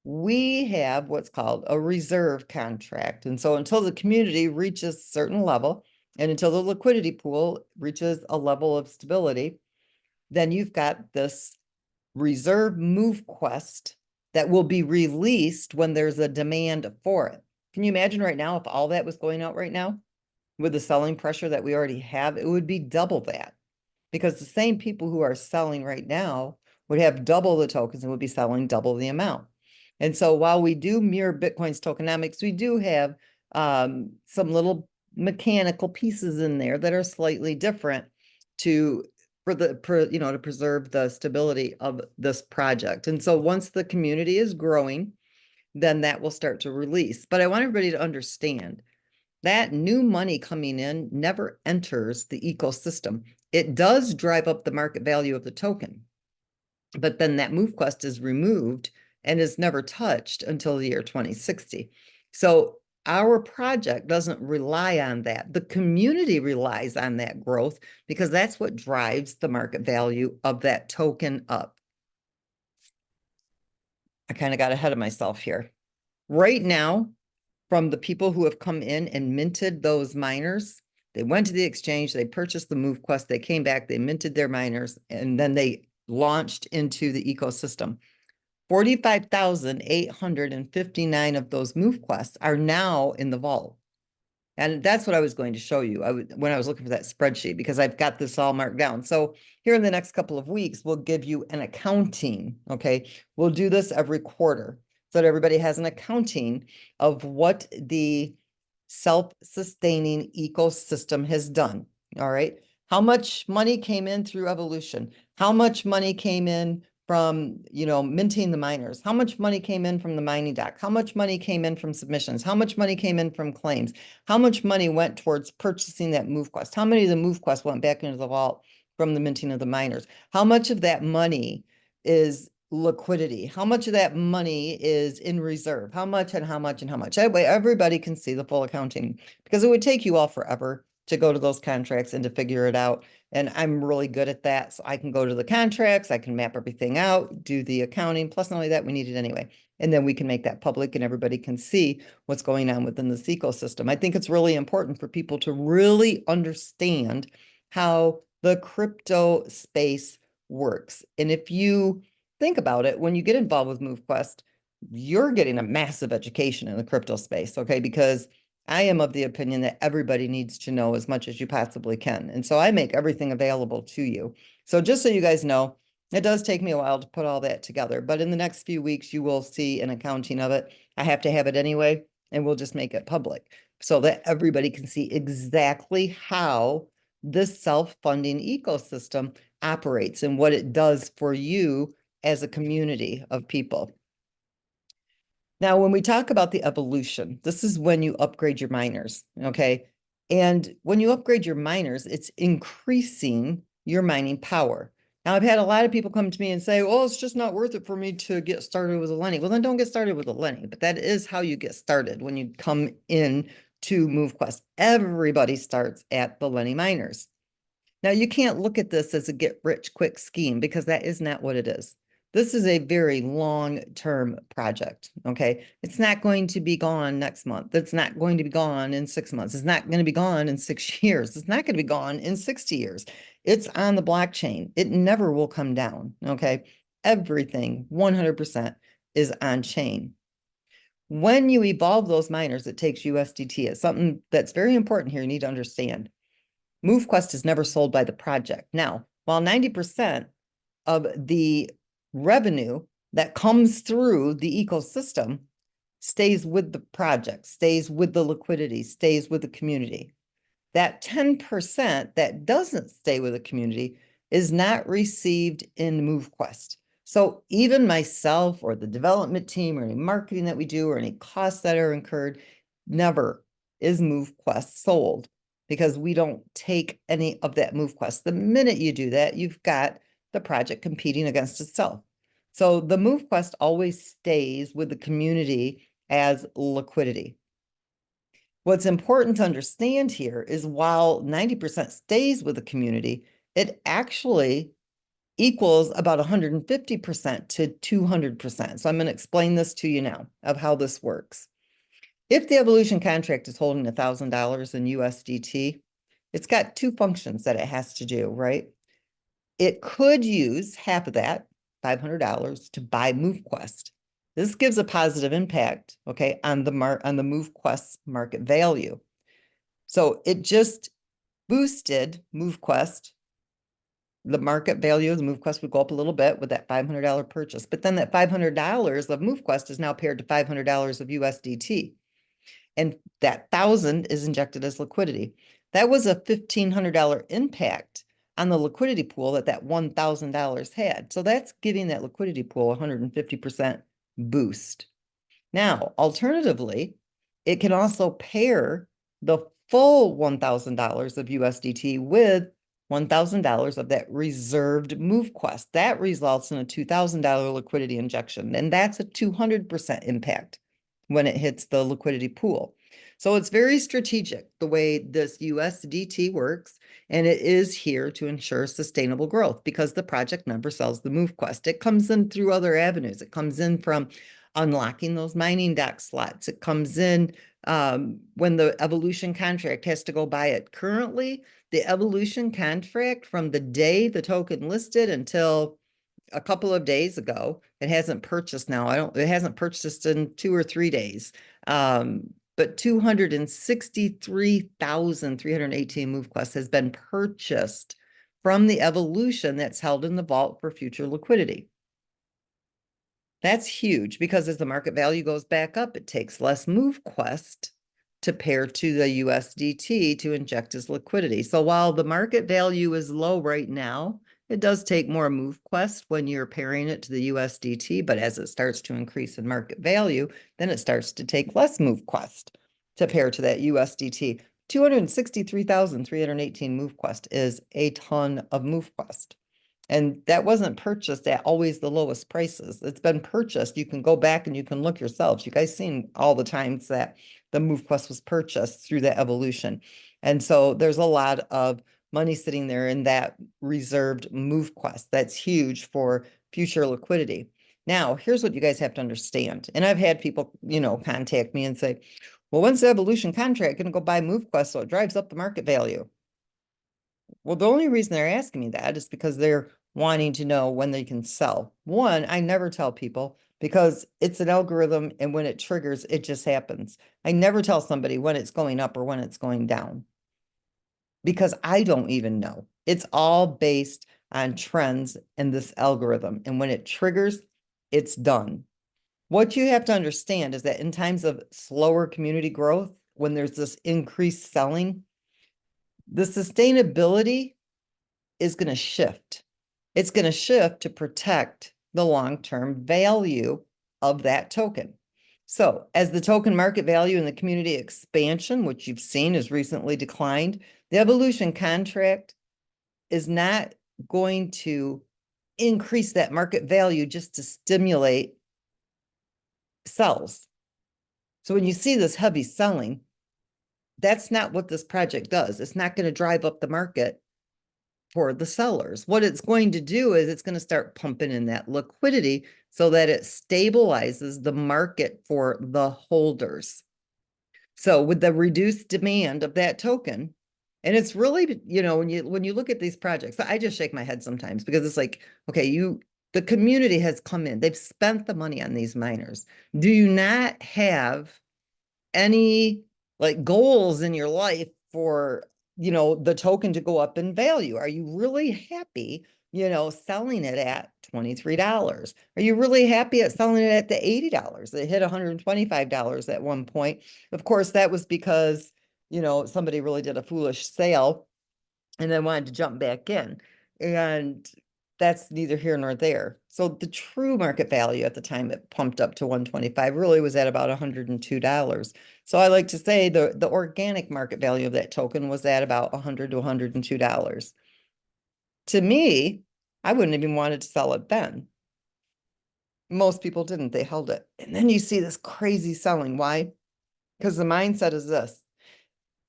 we have what's called a reserve contract. And so until the community reaches a certain level, and until the liquidity pool reaches a level of stability, then you've got this reserve MoveQuest that will be released when there's a demand for it. Can you imagine right now if all that was going out right now with the selling pressure that we already have? It would be double that, because the same people who are selling right now would have double the tokens and would be selling double the amount. And so while we do mirror Bitcoin's tokenomics, we do have some little mechanical pieces in there that are slightly different to preserve the stability of this project. And so once the community is growing, then that will start to release. But I want everybody to understand that new money coming in never enters the ecosystem. It does drive up the market value of the token, but then that MoveQuest is removed and is never touched until the year 2060. So our project doesn't rely on that. The community relies on that growth because that's what drives the market value of that token up. I kind of got ahead of myself here. Right now, from the people who have come in and minted those miners, they went to the exchange, they purchased the MoveQuest, they came back, they minted their miners, and then they launched into the ecosystem. 45,859 of those MoveQuests are now in the vault. And that's what I was going to show you when I was looking for that spreadsheet, because I've got this all marked down. So here in the next couple of weeks, we'll give you an accounting, okay? We'll do this every quarter so that everybody has an accounting of what the self-sustaining ecosystem has done, all right? How much money came in through evolution? How much money came in from, you know, minting the miners? How much money came in from the mining dock? How much money came in from submissions? How much money came in from claims? How much money went towards purchasing that MoveQuest? How many of the MoveQuest went back into the vault from the minting of the miners? How much of that money is liquidity? How much of that money is in reserve? How much and how much and how much? That way everybody can see the full accounting, because it would take you all forever to go to those contracts and to figure it out. And I'm really good at that. So I can go to the contracts, I can map everything out, do the accounting. Plus, not only that, we need it anyway. And then we can make that public and everybody can see what's going on within this ecosystem. I think it's really important for people to really understand how the crypto space works. And if you think about it, when you get involved with MoveQuest, you're getting a massive education in the crypto space, okay? Because I am of the opinion that everybody needs to know as much as you possibly can. And so I make everything available to you. So just so you guys know, it does take me a while to put all that together, but in the next few weeks, you will see an accounting of it. I have to have it anyway, and we'll just make it public so that everybody can see exactly how this self-funding ecosystem operates and what it does for you as a community of people. Now, when we talk about the evolution, this is when you upgrade your miners, okay? And when you upgrade your miners, it's increasing your mining power. Now, I've had a lot of people come to me and say, oh, it's just not worth it for me to get started with a Lenny. Well, then don't get started with a Lenny, but that is how you get started when you come in to MoveQuest. Everybody starts at the Lenny miners. Now, you can't look at this as a get-rich-quick scheme because that is not what it is. This is a very long-term project, okay? It's not going to be gone next month. It's not going to be gone in 6 months. It's not going to be gone in 6 years. It's not going to be gone in 60 years. It's on the blockchain. It never will come down, okay? Everything, 100%, is on chain. When you evolve those miners, it takes USDT. It's something that's very important here you need to understand. MoveQuest is never sold by the project. Now, while 90% of the revenue that comes through the ecosystem stays with the project, stays with the liquidity, stays with the community, that 10% that doesn't stay with the community is not received in MoveQuest. So even myself or the development team or any marketing that we do or any costs that are incurred, never is MoveQuest sold, because we don't take any of that MoveQuest. The minute you do that, you've got the project competing against itself. So the MoveQuest always stays with the community as liquidity. What's important to understand here is while 90% stays with the community, it actually equals about 150% to 200%. So I'm going to explain this to you now of how this works. If the evolution contract is holding $1,000 in USDT, it's got two functions that it has to do, right? It could use half of that, $500, to buy MoveQuest. This gives a positive impact, okay, on the MoveQuest market value. So it just boosted MoveQuest. The market value of the MoveQuest would go up a little bit with that $500 purchase, but then that $500 of MoveQuest is now paired to $500 of USDT. And that 1,000 is injected as liquidity. That was a $1,500 impact on the liquidity pool that $1,000 had. So that's giving that liquidity pool 150% boost. Now, alternatively, it can also pair the full $1,000 of USDT with $1,000 of that reserved MoveQuest. That results in a $2,000 liquidity injection, and that's a 200% impact when it hits the liquidity pool. So it's very strategic the way this USDT works, and it is here to ensure sustainable growth because the project never sells the MoveQuest. It comes in through other avenues. It comes in from unlocking those mining dock slots. It comes in when the evolution contract has to go buy it. Currently, the evolution contract from the day the token listed until a couple of days ago, it hasn't purchased now. It hasn't purchased in 2 or 3 days. But 263,318 MoveQuest has been purchased from the evolution that's held in the vault for future liquidity. That's huge because as the market value goes back up, it takes less MoveQuest to pair to the USDT to inject as liquidity. So while the market value is low right now, It does take more MoveQuest when you're pairing it to the USDT, but as it starts to increase in market value, then it starts to take less MoveQuest to pair to that USDT. 263,318 MoveQuest is a ton of MoveQuest. And that wasn't purchased at always the lowest prices. It's been purchased. You can go back and you can look yourselves. You guys seen all the times that the MoveQuest was purchased through that evolution. And so there's a lot of money sitting there in that reserved MoveQuest. That's huge for future liquidity. Now, here's what you guys have to understand. And I've had people, contact me and say, well, when's the evolution contract going to go buy MoveQuest so it drives up the market value? Well, the only reason they're asking me that is because they're wanting to know when they can sell. One, I never tell people because it's an algorithm, and when it triggers, it just happens. I never tell somebody when it's going up or when it's going down because I don't even know. It's all based on trends in this algorithm. And when it triggers, it's done. What you have to understand is that in times of slower community growth, when there's this increased selling, the sustainability is going to shift. It's going to shift to protect the long-term value of that token. So as the token market value and the community expansion, which you've seen has recently declined, the evolution contract is not going to increase that market value just to stimulate sells. So when you see this heavy selling, that's not what this project does. It's not going to drive up the market for the sellers. What it's going to do is it's going to start pumping in that liquidity so that it stabilizes the market for the holders. So with the reduced demand of that token, and it's really, when you look at these projects, I just shake my head sometimes because it's like, okay, the community has come in, they've spent the money on these miners. Do you not have any like goals in your life for, the token to go up in value? Are you really happy, selling it at $23? Are you really happy at selling it at the $80? It hit $125 at one point. Of course, that was because, somebody really did a foolish sale and then wanted to jump back in. And that's neither here nor there. So the true market value at the time it pumped up to 125 really was at about $102. So I like to say the organic market value of that token was at about $100 to $102. To me, I wouldn't even wanted to sell it then. Most people didn't, they held it. And then you see this crazy selling. Why? Because the mindset is this: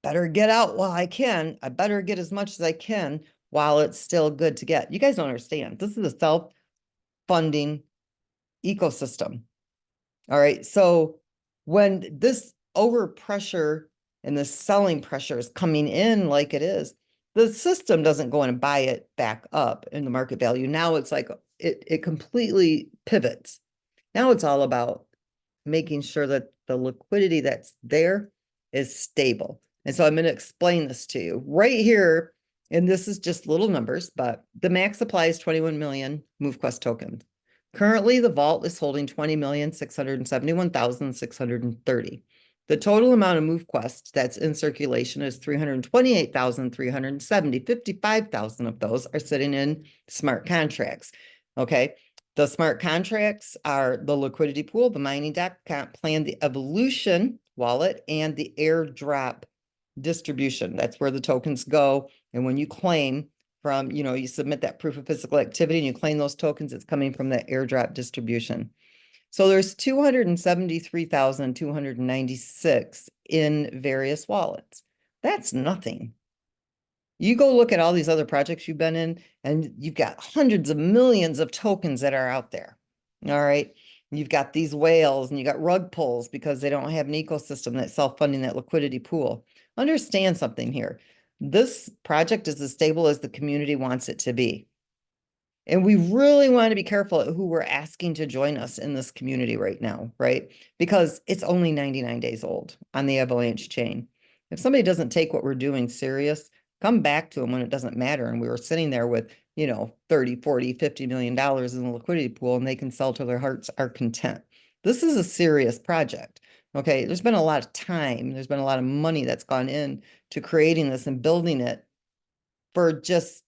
better get out while I can. I better get as much as I can while it's still good to get. You guys don't understand. This is a self-funding ecosystem. All right. So when this overpressure and the selling pressure is coming in like it is, the system doesn't go in and buy it back up in the market value. Now it's like it completely pivots. Now it's all about making sure that the liquidity that's there is stable. And so I'm going to explain this to you right here. And this is just little numbers, but the max supply is 21 million MoveQuest tokens. Currently, the vault is holding 20,671,630. The total amount of MoveQuest that's in circulation is 328,370. 55,000 of those are sitting in smart contracts. Okay. The smart contracts are the liquidity pool, the mining deck, comp plan, the evolution wallet, and the airdrop distribution. That's where the tokens go. And when you claim from, you submit that proof of physical activity and you claim those tokens, it's coming from that airdrop distribution. So there's 273,296 in various wallets. That's nothing. You go look at all these other projects you've been in, and you've got hundreds of millions of tokens that are out there. All right. You've got these whales and you got rug pulls because they don't have an ecosystem that's self-funding that liquidity pool. Understand something here. This project is as stable as the community wants it to be. And we really want to be careful at who we're asking to join us in this community right now, right? Because it's only 99 days old on the Avalanche chain. If somebody doesn't take what we're doing serious, come back to them when it doesn't matter. And we were sitting there with, 30, 40, $50 million in the liquidity pool, and they can sell to their hearts are content. This is a serious project. Okay. There's been a lot of time. There's been a lot of money that's gone in to creating this and building it for just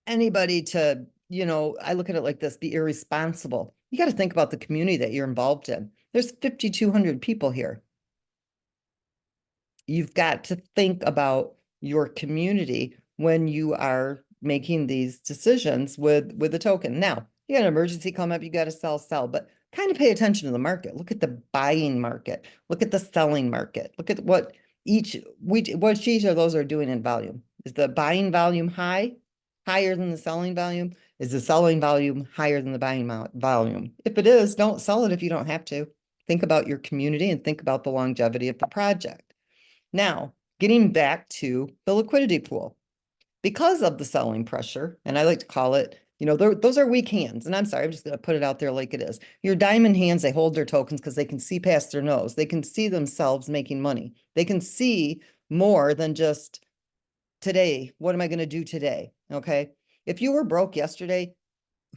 anybody to, I look at it like this, be irresponsible. You got to think about the community that you're involved in. There's 5,200 people here. You've got to think about your community when you are making these decisions with the token. Now, you got an emergency come up, you got to sell, but kind of pay attention to the market. Look at the buying market. Look at the selling market. Look at what each of those are doing in volume. Is the buying volume higher than the selling volume? Is the selling volume higher than the buying volume? If it is, don't sell it if you don't have to. Think about your community and think about the longevity of the project. Now, getting back to the liquidity pool, because of the selling pressure, and I like to call it, those are weak hands. And I'm sorry, I'm just going to put it out there like it is. Your diamond hands, they hold their tokens because they can see past their nose. They can see themselves making money. They can see more than just today. What am I going to do today? Okay. If you were broke yesterday,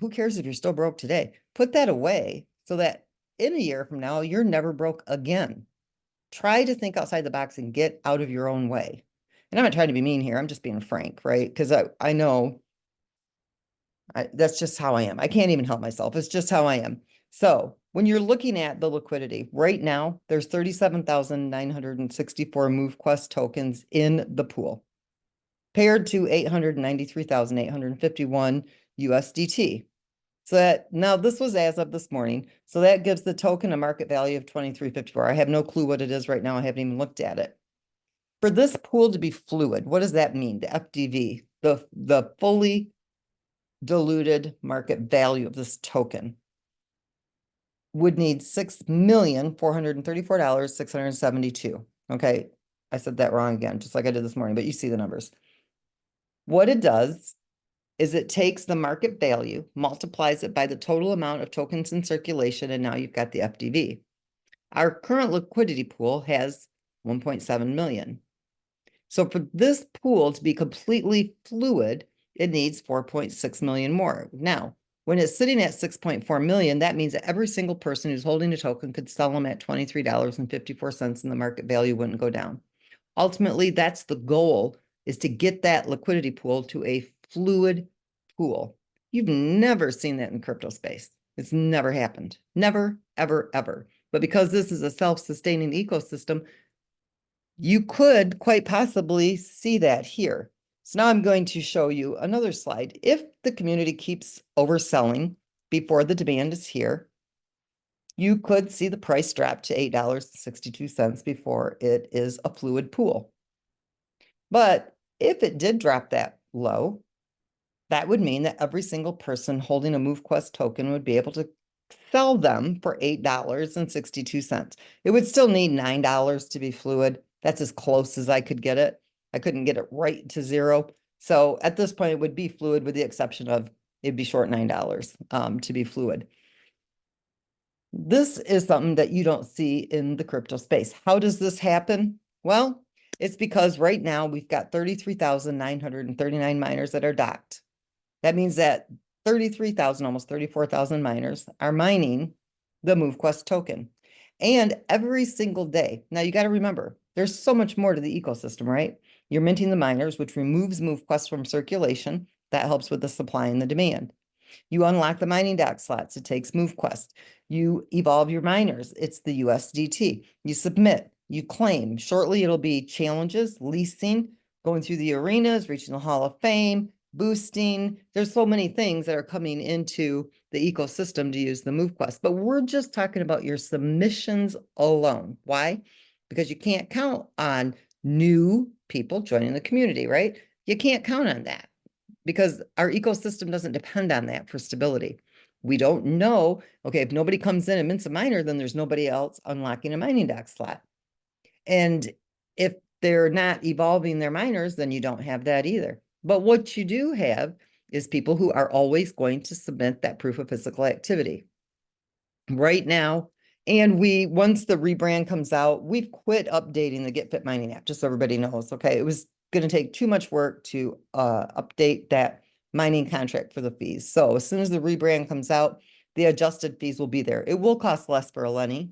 who cares if you're still broke today? Put that away so that in a year from now, you're never broke again. Try to think outside the box and get out of your own way. And I'm not trying to be mean here. I'm just being frank, right? Because I know that's just how I am. I can't even help myself. It's just how I am. So when you're looking at the liquidity, right now, there's 37,964 MoveQuest tokens in the pool, paired to 893,851 USDT. So that now this was as of this morning. So that gives the token a market value of 23.54. I have no clue what it is right now. I haven't even looked at it. For this pool to be fluid, what does that mean? The FDV, the fully diluted market value of this token would need $6,434,672. Okay, I said that wrong again, just like I did this morning, but you see the numbers. What it does is it takes the market value, multiplies it by the total amount of tokens in circulation, and now you've got the FDV. Our current liquidity pool has 1.7 million. So for this pool to be completely fluid, it needs 4.6 million more. Now, when it's sitting at 6.4 million, that means that every single person who's holding a token could sell them at $23.54 and the market value wouldn't go down. Ultimately, that's the goal, is to get that liquidity pool to a fluid pool. You've never seen that in crypto space. It's never happened. Never, ever, ever. But because this is a self-sustaining ecosystem, you could quite possibly see that here. So now I'm going to show you another slide. If the community keeps overselling before the demand is here, you could see the price drop to $8.62 before it is a fluid pool. But if it did drop that low, that would mean that every single person holding a MoveQuest token would be able to sell them for $8.62. It would still need $9 to be fluid. That's as close as I could get it. I couldn't get it right to zero. So at this point, it would be fluid with the exception of it'd be short $9 to be fluid. This is something that you don't see in the crypto space. How does this happen? Well, it's because right now we've got 33,939 miners that are docked. That means that 33,000, almost 34,000 miners are mining the MoveQuest token. And every single day, now you got to remember, there's so much more to the ecosystem, right? You're minting the miners, which removes MoveQuest from circulation. That helps with the supply and the demand. You unlock the mining dock slots. It takes MoveQuest. You evolve your miners. It's the USDT. You submit, you claim. Shortly, it'll be challenges, leasing, going through the arenas, reaching the Hall of Fame, boosting. There's so many things that are coming into the ecosystem to use the MoveQuest, but we're just talking about your submissions alone. Why? Because you can't count on new people joining the community, right? You can't count on that because our ecosystem doesn't depend on that for stability. We don't know, okay, if nobody comes in and mints a miner, then there's nobody else unlocking a mining dock slot. And if they're not evolving their miners, then you don't have that either. But what you do have is people who are always going to submit that proof of physical activity. Right now, and once the rebrand comes out, we've quit updating the Get Fit Mining app, just so everybody knows, okay? It was going to take too much work to update that mining contract for the fees. So as soon as the rebrand comes out, the adjusted fees will be there. It will cost less for a Lenny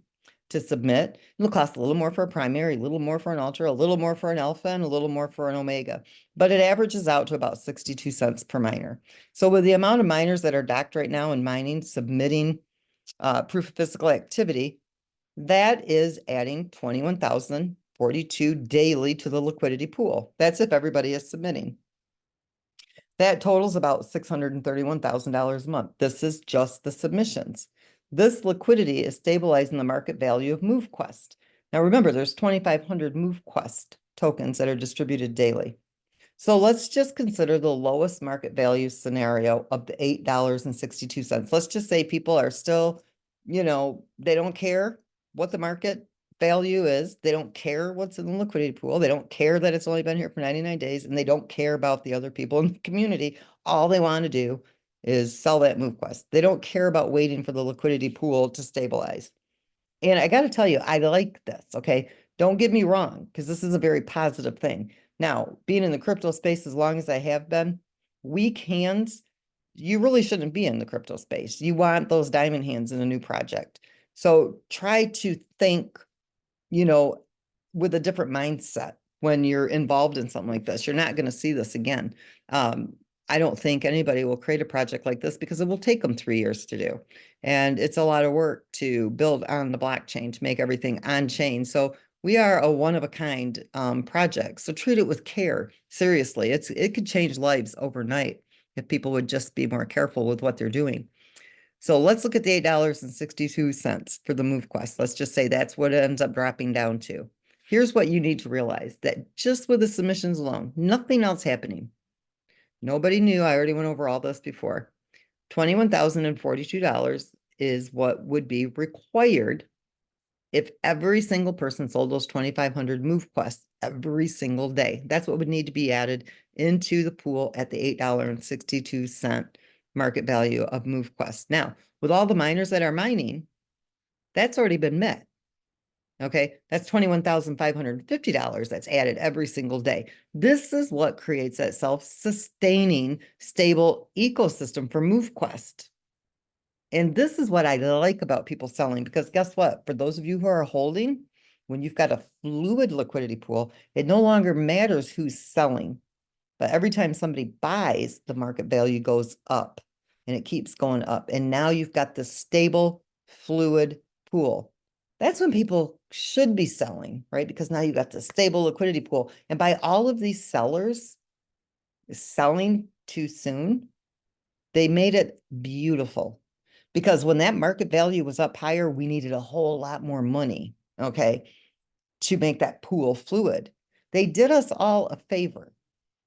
to submit. It'll cost a little more for a primary, a little more for an ultra, a little more for an alpha, and a little more for an omega. But it averages out to about 62 cents per miner. So with the amount of miners that are docked right now in mining, submitting proof of physical activity, that is adding 21,042 daily to the liquidity pool. That's if everybody is submitting. That totals about $631,000 a month. This is just the submissions. This liquidity is stabilizing the market value of MoveQuest. Now remember, there's 2,500 MoveQuest tokens that are distributed daily. So let's just consider the lowest market value scenario of the $8.62. Let's just say people are still, they don't care what the market value is. They don't care what's in the liquidity pool. They don't care that it's only been here for 99 days, and they don't care about the other people in the community. All they want to do is sell that MoveQuest. They don't care about waiting for the liquidity pool to stabilize. And I got to tell you, I like this, okay? Don't get me wrong, because this is a very positive thing. Now, being in the crypto space as long as I have been, weak hands, you really shouldn't be in the crypto space. You want those diamond hands in a new project. So try to think, with a different mindset when you're involved in something like this. You're not going to see this again. I don't think anybody will create a project like this because it will take them 3 years to do. And it's a lot of work to build on the blockchain to make everything on chain. So we are a one-of-a-kind project. So treat it with care. Seriously, it could change lives overnight if people would just be more careful with what they're doing. So let's look at the $8.62 for the MoveQuest. Let's just say that's what it ends up dropping down to. Here's what you need to realize, that just with the submissions alone, nothing else happening. Nobody knew. I already went over all this before. $21,042 is what would be required if every single person sold those 2,500 MoveQuests every single day. That's what would need to be added into the pool at the $8.62 market value of MoveQuest. Now, with all the miners that are mining, that's already been met. Okay, that's $21,550 that's added every single day. This is what creates that self-sustaining, stable ecosystem for MoveQuest. And this is what I like about people selling, because guess what? For those of you who are holding, when you've got a fluid liquidity pool, it no longer matters who's selling. But every time somebody buys, the market value goes up and it keeps going up. And now you've got the stable, fluid pool. That's when people should be selling, right? Because now you've got the stable liquidity pool. And by all of these sellers selling too soon, they made it beautiful. Because when that market value was up higher, we needed a whole lot more money, okay, to make that pool fluid. They did us all a favor.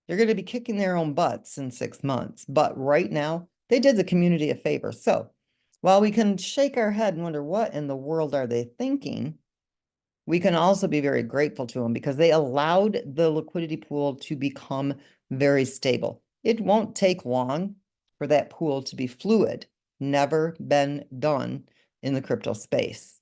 They're going to be kicking their own butts in 6 months. But right now, they did the community a favor. So while we can shake our head and wonder what in the world are they thinking, we can also be very grateful to them because they allowed the liquidity pool to become very stable. It won't take long for that pool to be fluid. Never been done in the crypto space.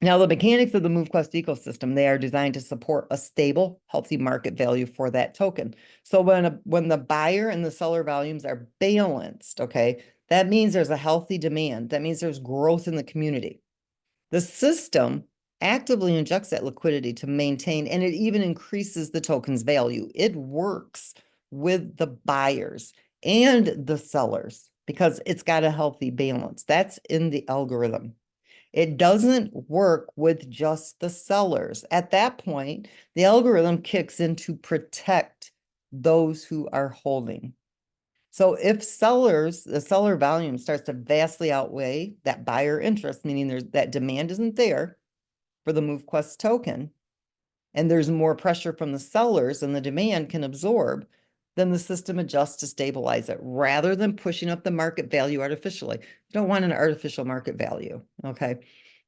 Now, the mechanics of the MoveQuest ecosystem, they are designed to support a stable, healthy market value for that token. So when the buyer and the seller volumes are balanced, okay, that means there's a healthy demand. That means there's growth in the community. The system actively injects that liquidity to maintain, and it even increases the token's value. It works with the buyers and the sellers because it's got a healthy balance. That's in the algorithm. It doesn't work with just the sellers. At that point, the algorithm kicks in to protect those who are holding. So if the seller volume starts to vastly outweigh that buyer interest, meaning that demand isn't there for the MoveQuest token, and there's more pressure from the sellers and the demand can absorb, then the system adjusts to stabilize it rather than pushing up the market value artificially. You don't want an artificial market value, okay?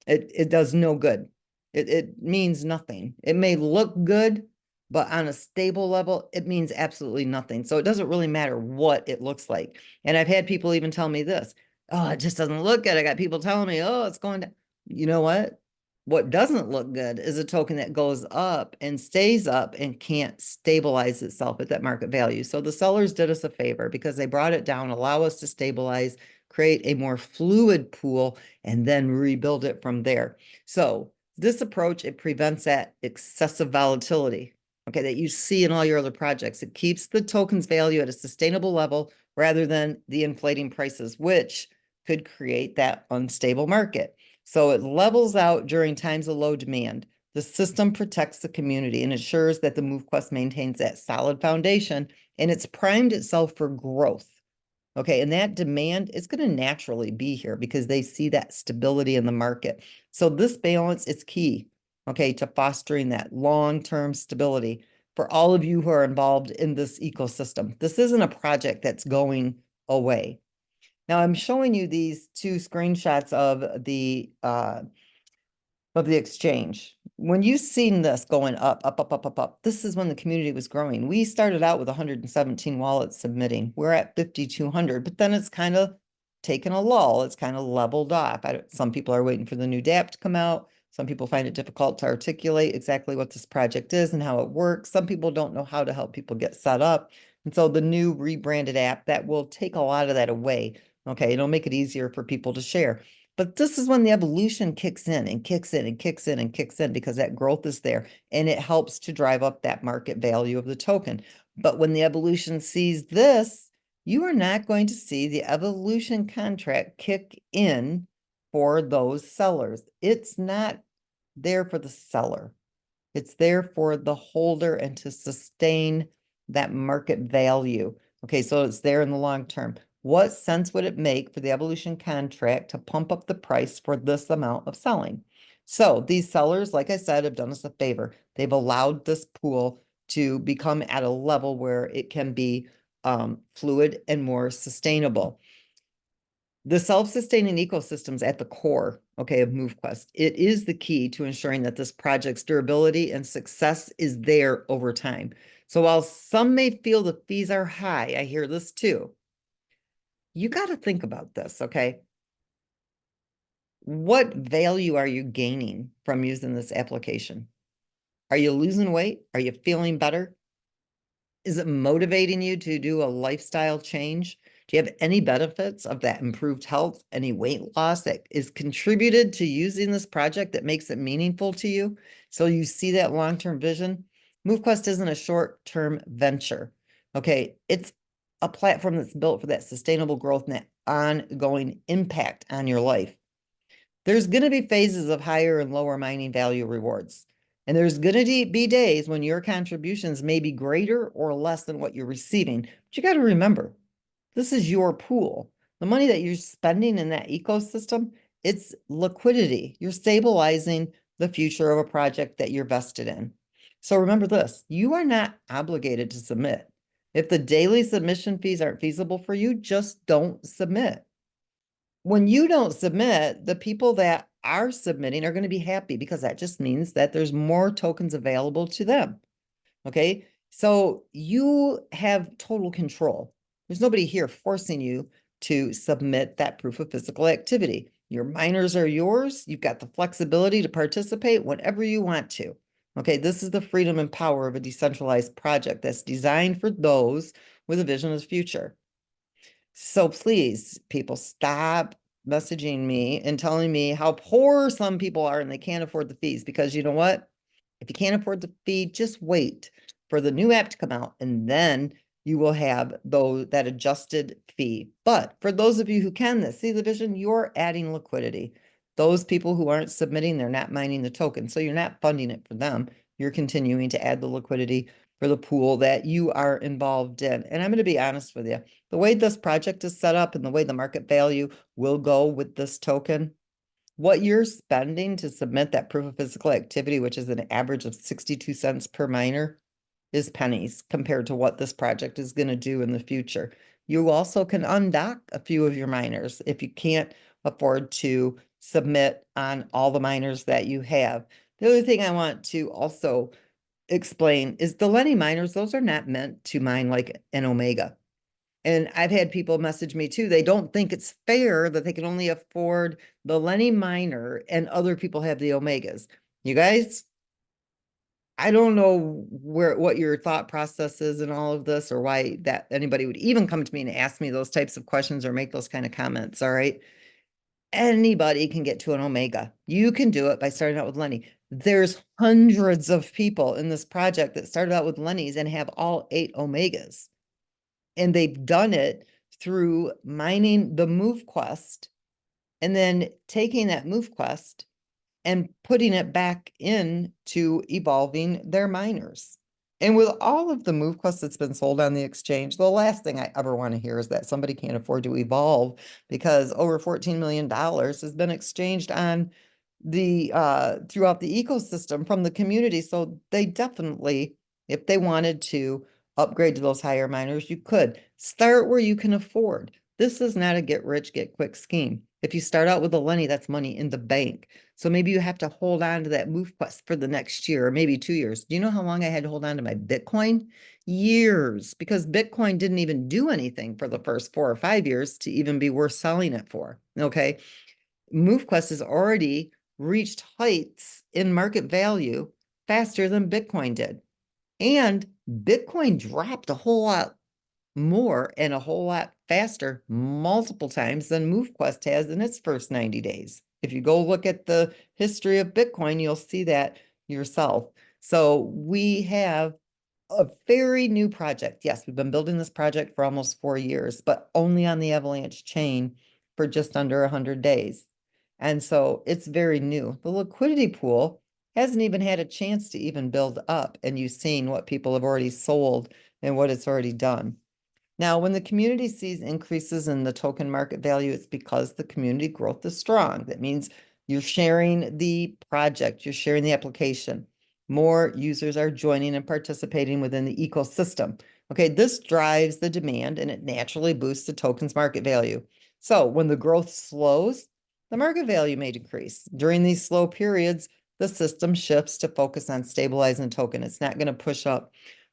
It does no good. It means nothing. It may look good, but on a stable level, it means absolutely nothing. So it doesn't really matter what it looks like. And I've had people even tell me this, oh, it just doesn't look good. I got people telling me, oh, it's going down. You know what? What doesn't look good is a token that goes up and stays up and can't stabilize itself at that market value. So the sellers did us a favor because they brought it down, allow us to stabilize, create a more fluid pool, and then rebuild it from there. So this approach, it prevents that excessive volatility, okay, that you see in all your other projects. It keeps the token's value at a sustainable level rather than the inflating prices, which could create that unstable market. So it levels out during times of low demand. The system protects the community and ensures that the MoveQuest maintains that solid foundation, and it's primed itself for growth. Okay, and that demand is going to naturally be here because they see that stability in the market. So this balance is key, okay, to fostering that long-term stability for all of you who are involved in this ecosystem. This isn't a project that's going away. Now I'm showing you these two screenshots of the exchange. When you've seen this going up, this is when the community was growing. We started out with 117 wallets submitting. We're at 5,200, but then it's kind of taken a lull. It's kind of leveled off. Some people are waiting for the new DApp to come out. Some people find it difficult to articulate exactly what this project is and how it works. Some people don't know how to help people get set up. And so the new rebranded app, that will take a lot of that away. Okay, it'll make it easier for people to share. But this is when the evolution kicks in and kicks in and kicks in and kicks in, because that growth is there and it helps to drive up that market value of the token. But when the evolution sees this, you are not going to see the evolution contract kick in for those sellers. It's not there for the seller. It's there for the holder and to sustain that market value. Okay, so it's there in the long term. What sense would it make for the evolution contract to pump up the price for this amount of selling? So these sellers, like I said, have done us a favor. They've allowed this pool to become at a level where it can be fluid and more sustainable. The self-sustaining ecosystems at the core, okay, of MoveQuest. It is the key to ensuring that this project's durability and success is there over time. So while some may feel the fees are high, I hear this too. You got to think about this, okay? What value are you gaining from using this application? Are you losing weight? Are you feeling better? Is it motivating you to do a lifestyle change? Do you have any benefits of that improved health, any weight loss that is contributed to using this project that makes it meaningful to you? So you see that long-term vision? MoveQuest isn't a short-term venture, okay? It's a platform that's built for that sustainable growth and that ongoing impact on your life. There's going to be phases of higher and lower mining value rewards. And there's going to be days when your contributions may be greater or less than what you're receiving. But you got to remember, this is your pool. The money that you're spending in that ecosystem, it's liquidity. You're stabilizing the future of a project that you're vested in. So remember this, you are not obligated to submit. If the daily submission fees aren't feasible for you, just don't submit. When you don't submit, the people that are submitting are going to be happy because that just means that there's more tokens available to them. Okay, so you have total control. There's nobody here forcing you to submit that proof of physical activity. Your miners are yours. You've got the flexibility to participate whenever you want to. Okay, this is the freedom and power of a decentralized project that's designed for those with a vision of the future. So please, people, stop messaging me and telling me how poor some people are and they can't afford the fees, because you know what? If you can't afford the fee, just wait for the new app to come out and then you will have that adjusted fee. But for those of you who can see the vision, you're adding liquidity. Those people who aren't submitting, they're not mining the token. So you're not funding it for them. You're continuing to add the liquidity for the pool that you are involved in. And I'm going to be honest with you, the way this project is set up and the way the market value will go with this token, what you're spending to submit that proof of physical activity, which is an average of 62 cents per miner, is pennies compared to what this project is going to do in the future. You also can undock a few of your miners if you can't afford to submit on all the miners that you have. The other thing I want to also explain is the Lenny miners, those are not meant to mine like an Omega. And I've had people message me too. They don't think it's fair that they can only afford the Lenny miner and other people have the Omegas. You guys, I don't know what your thought process is in all of this, or why that anybody would even come to me and ask me those types of questions or make those kind of comments. All right. Anybody can get to an omega. You can do it by starting out with Lenny. There's hundreds of people in this project that started out with Lenny's and have all 8 omegas. And they've done it through mining the MoveQuest and then taking that MoveQuest and putting it back into evolving their miners. And with all of the MoveQuest that's been sold on the exchange, the last thing I ever want to hear is that somebody can't afford to evolve, because over $14 million has been exchanged on the throughout the ecosystem from the community. So they definitely, if they wanted to upgrade to those higher miners, you could start where you can afford. This is not a get rich, get quick scheme. If you start out with a Lenny, that's money in the bank. So maybe you have to hold on to that MoveQuest for the next year or maybe 2 years. Do you know how long I had to hold on to my Bitcoin? Years, because Bitcoin didn't even do anything for the first 4 or 5 years to even be worth selling it for. Okay. MoveQuest has already reached heights in market value faster than Bitcoin did. And Bitcoin dropped a whole lot more and a whole lot faster multiple times than MoveQuest has in its first 90 days. If you go look at the history of Bitcoin, you'll see that yourself. So we have a very new project. Yes, we've been building this project for almost 4 years, but only on the Avalanche chain for just under 100 days. And so it's very new. The liquidity pool hasn't even had a chance to even build up, and you've seen what people have already sold and what it's already done. Now, when the community sees increases in the token market value, it's because the community growth is strong. That means you're sharing the project, you're sharing the application. More users are joining and participating within the ecosystem. Okay, this drives the demand and it naturally boosts the token's market value. So when the growth slows, the market value may decrease. During these slow periods, the system shifts to focus on stabilizing the token. It's not going to push up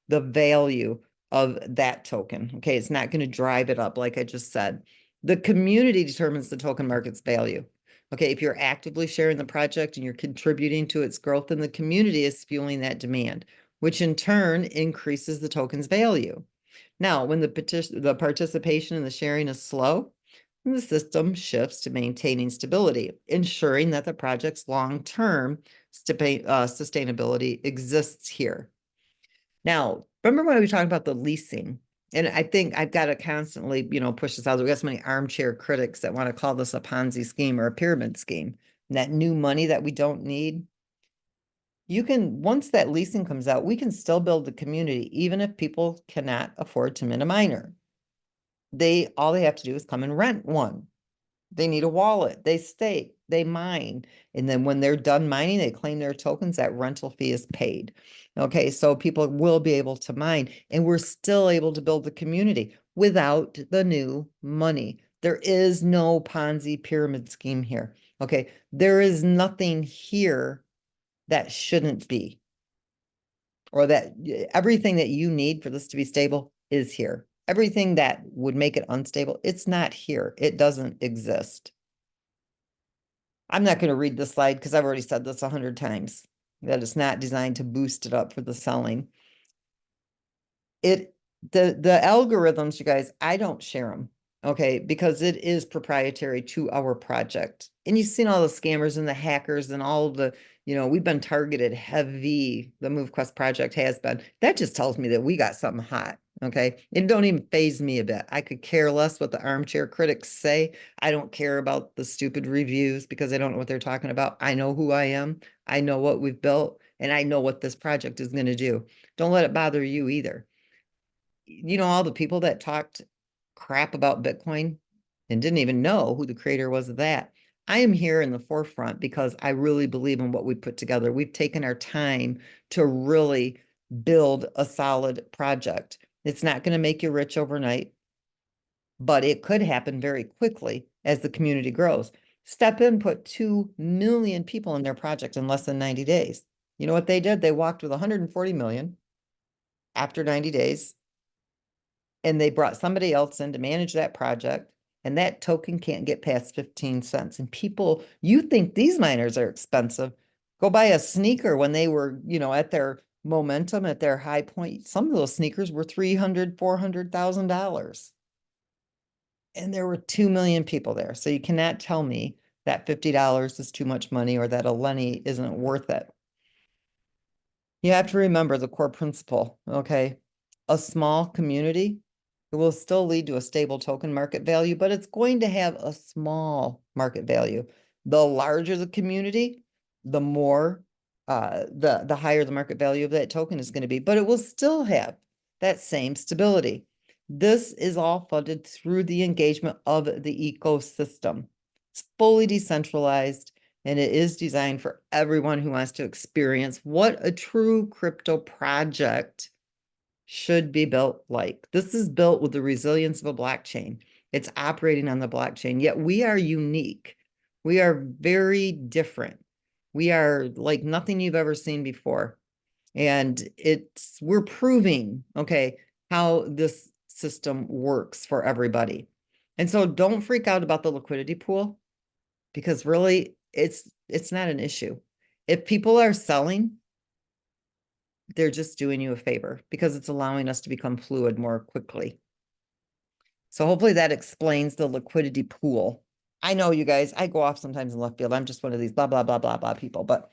the value of that token. Okay, it's not going to drive it up, like I just said. The community determines the token market's value. Okay, if you're actively sharing the project and you're contributing to its growth, then the community is fueling that demand, which in turn increases the token's value. Now, when the participation and the sharing is slow, the system shifts to maintaining stability, ensuring that the project's long-term sustainability exists here. Now, remember when we talked about the leasing? And I think I've got to constantly, push this out. We got so many armchair critics that want to call this a Ponzi scheme or a pyramid scheme. And that new money that we don't need. You can, once that leasing comes out, we can still build the community, even if people cannot afford to mint a miner. All they have to do is come and rent one. They need a wallet, they stake, they mine. And then when they're done mining, they claim their tokens, that rental fee is paid. Okay, so people will be able to mine, and we're still able to build the community without the new money. There is no Ponzi pyramid scheme here. Okay, there is nothing here that shouldn't be, or that everything that you need for this to be stable is here. Everything that would make it unstable, it's not here. It doesn't exist. I'm not going to read this slide because I've already said this 100 times, that it's not designed to boost it up for the selling. The algorithms, you guys, I don't share them, okay, because it is proprietary to our project. And you've seen all the scammers and the hackers and all the, we've been targeted heavy. The MoveQuest project has been. That just tells me that we got something hot. Okay, it don't even faze me a bit. I could care less what the armchair critics say. I don't care about the stupid reviews because I don't know what they're talking about. I know who I am. I know what we've built, and I know what this project is going to do. Don't let it bother you either. All the people that talked crap about Bitcoin and didn't even know who the creator was of that. I am here in the forefront because I really believe in what we put together. We've taken our time to really build a solid project. It's not going to make you rich overnight, but it could happen very quickly as the community grows. Step In put 2 million people in their project in less than 90 days. You know what they did? They walked with 140 million after 90 days, and they brought somebody else in to manage that project, and that token can't get past 15 cents. And people, you think these miners are expensive. Go buy a sneaker when they were, at their momentum at their high point. Some of those sneakers were $300,000, $400,000. And there were 2 million people there. So you cannot tell me that $50 is too much money or that a Lenny isn't worth it. You have to remember the core principle, okay? A small community, it will still lead to a stable token market value, but it's going to have a small market value. The larger the community, the more, the higher the market value of that token is going to be, but it will still have that same stability. This is all funded through the engagement of the ecosystem. It's fully decentralized. And it is designed for everyone who wants to experience what a true crypto project should be built like. This is built with the resilience of a blockchain. It's operating on the blockchain, yet we are unique. We are very different. We are like nothing you've ever seen before. And we're proving, okay, how this system works for everybody. And so don't freak out about the liquidity pool, because really it's not an issue. If people are selling, they're just doing you a favor because it's allowing us to become fluid more quickly. So hopefully that explains the liquidity pool. I know you guys, I go off sometimes in left field. I'm just one of these blah, blah, blah, blah, blah people, but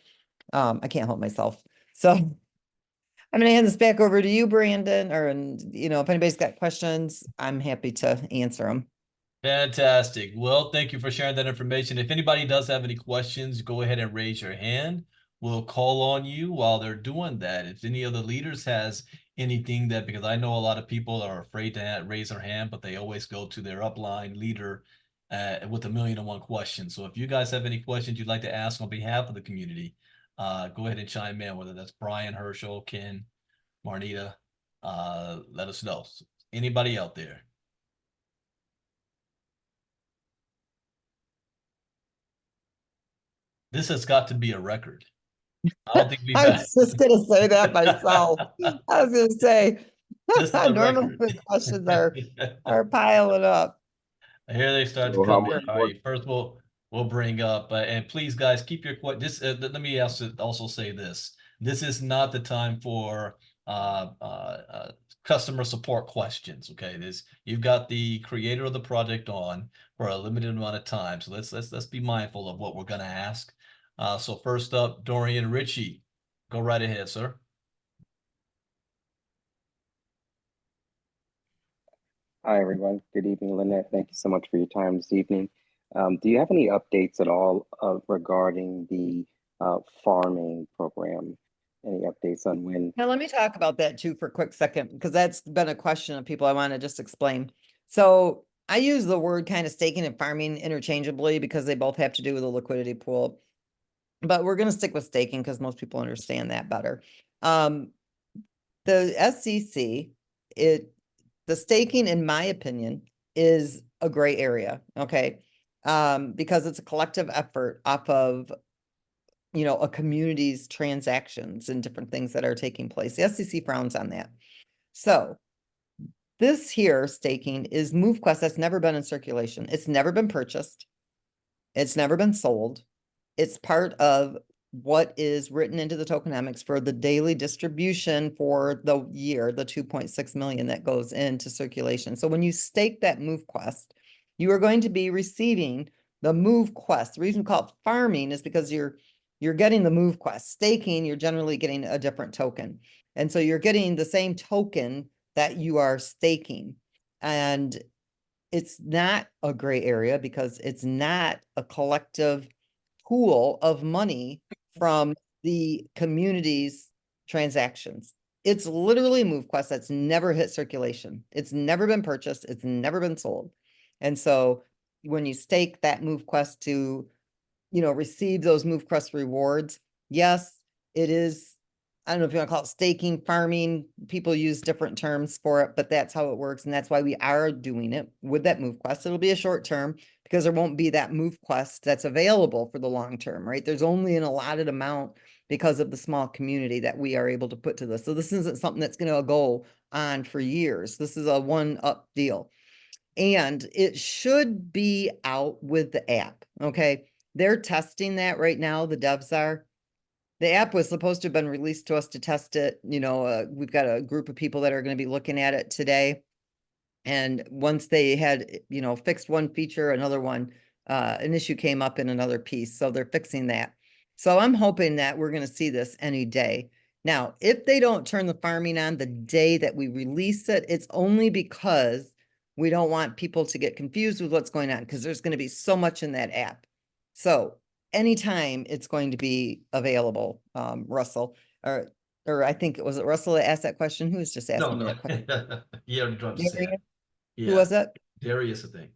I can't help myself. So I'm going to hand this back over to you, Brandon, if anybody's got questions, I'm happy to answer them. Fantastic. Well, thank you for sharing that information. If anybody does have any questions, go ahead and raise your hand. We'll call on you while they're doing that. If any of the leaders has anything because I know a lot of people are afraid to raise their hand, but they always go to their upline leader with 1,000,001 questions. So if you guys have any questions you'd like to ask on behalf of the community, go ahead and chime in, whether that's Brian, Herschel, Ken, Marnita, let us know. Anybody out there? This has got to be a record. I don't think we've I was just going to say that myself. I was going to say, this is a normally record. the questions are piling up. Here they start to So how come in. much All more? right, first we'll bring up and please guys keep your this. Let me also say this. This is not the time for customer support questions. Okay, you've got the creator of the project on for a limited amount of time, so let's be mindful of what we're going to ask. So first up, Dorian Ritchie, go right ahead, sir. Hi, everyone. Good evening, Lynette. Thank you so much for your time this evening. Do you have any updates at all regarding the farming program? Any updates on when? Now, let me talk about that too for a quick second, because that's been a question of people I want to just explain. So I use the word kind of staking and farming interchangeably because they both have to do with a liquidity pool. But we're going to stick with staking because most people understand that better. The SEC, the staking, in my opinion, is a gray area, okay? Because it's a collective effort off of, a community's transactions and different things that are taking place. The SEC frowns on that. So this here staking is MoveQuest that's never been in circulation. It's never been purchased. It's never been sold. It's part of what is written into the tokenomics for the daily distribution for the year, the 2.6 million that goes into circulation. So when you stake that MoveQuest, you are going to be receiving the MoveQuest. The reason we call it farming is because you're getting the MoveQuest. Staking, you're generally getting a different token. And so you're getting the same token that you are staking. And it's not a gray area because it's not a collective pool of money from the community's transactions. It's literally MoveQuest that's never hit circulation. It's never been purchased. It's never been sold. And so when you stake that MoveQuest to, receive those MoveQuest rewards, yes, it is. I don't know if you want to call it staking, farming. People use different terms for it, but that's how it works. And that's why we are doing it with that MoveQuest. It'll be a short term because there won't be that MoveQuest that's available for the long term, right? There's only an allotted amount because of the small community that we are able to put to this. So this isn't something that's going to go on for years. This is a one-up deal. And it should be out with the app, okay? They're testing that right now, the devs are. The app was supposed to have been released to us to test it. We've got a group of people that are going to be looking at it today. And once they had, fixed one feature, another one, an issue came up in another piece. So they're fixing that. So I'm hoping that we're going to see this any day. Now, if they don't turn the farming on the day that we release it, it's only because we don't want people to get confused with what's going on, because there's going to be so much in that app. So anytime it's going to be available, Russell, or I think it was Russell that asked that question. Who was just asking me that question? Yeah, I'm trying to say Darius? it. Who Yeah, was it? Darius, I think.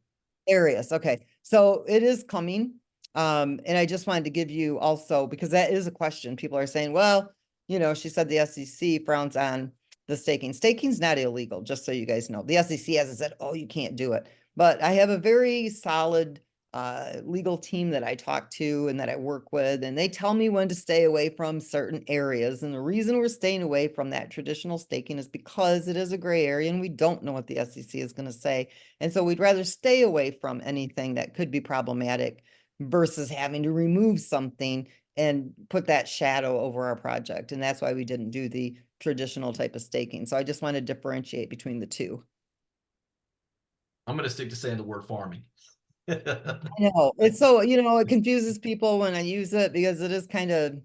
Darius. Okay. So it is coming. And I just wanted to give you also, because that is a question. People are saying, well, she said the SEC frowns on the staking. Staking's not illegal, just so you guys know. The SEC hasn't said, oh, you can't do it. But I have a very solid legal team that I talk to and that I work with, and they tell me when to stay away from certain areas. And the reason we're staying away from that traditional staking is because it is a gray area and we don't know what the SEC is going to say. And so we'd rather stay away from anything that could be problematic versus having to remove something and put that shadow over our project. And that's why we didn't do the traditional type of staking. So I just want to differentiate between the two. I'm going to stick to saying the word farming. I know. It's so, it confuses people when I use it, because it is kind of,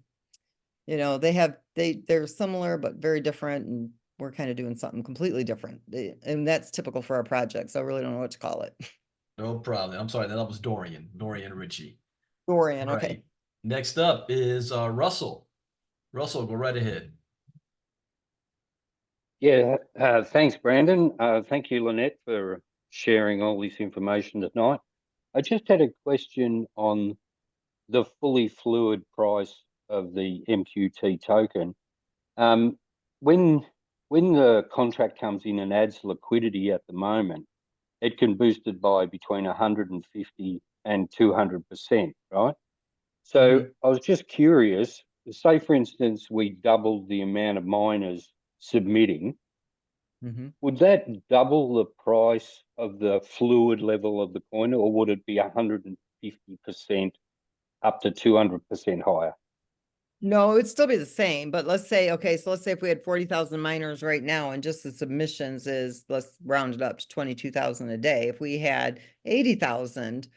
they're similar but very different, and we're kind of doing something completely different. And that's typical for our project. So I really don't know what to call it. No problem. I'm sorry, that was Dorian Ritchie. Dorian, All okay. right. Next up is Russell. Russell, go right ahead. Yeah, thanks, Brandon. Thank you, Lynette, for sharing all this information tonight. I just had a question on the fully fluid price of the MQT token. When the contract comes in and adds liquidity at the moment, it can boost it by between 150 and 200%, right? So I was just curious, say for instance, we doubled the amount of miners submitting, would that double the price of the fluid level of the coin, or would it be 150% up to 200% higher? No, it'd still be the same, but let's say, okay, so let's say if we had 40,000 miners right now and just the submissions is, let's round it up to 22,000 a day. If we had 80,000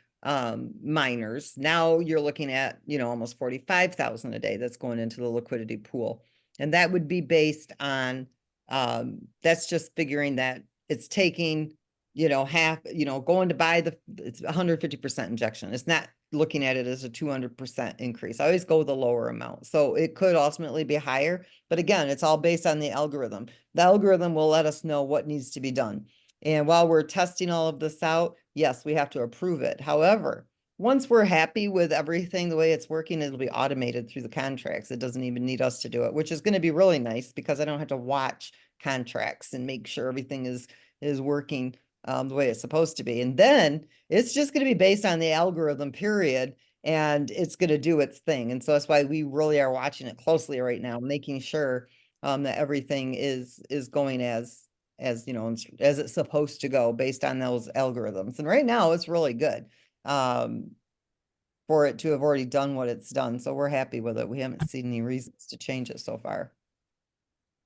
miners, now you're looking at, almost 45,000 a day that's going into the liquidity pool. And that would be based on, that's just figuring that it's taking, half, going to buy it's 150% injection. It's not looking at it as a 200% increase. I always go with a lower amount. So it could ultimately be higher, but again, it's all based on the algorithm. The algorithm will let us know what needs to be done. And while we're testing all of this out, yes, we have to approve it. However, once we're happy with everything, the way it's working, it'll be automated through the contracts. It doesn't even need us to do it, which is going to be really nice, because I don't have to watch contracts and make sure everything is working the way it's supposed to be. And then it's just going to be based on the algorithm, period. And it's going to do its thing. And so that's why we really are watching it closely right now, making sure that everything is going as as it's supposed to go based on those algorithms. And right now it's really good for it to have already done what it's done. So we're happy with it. We haven't seen any reasons to change it so far.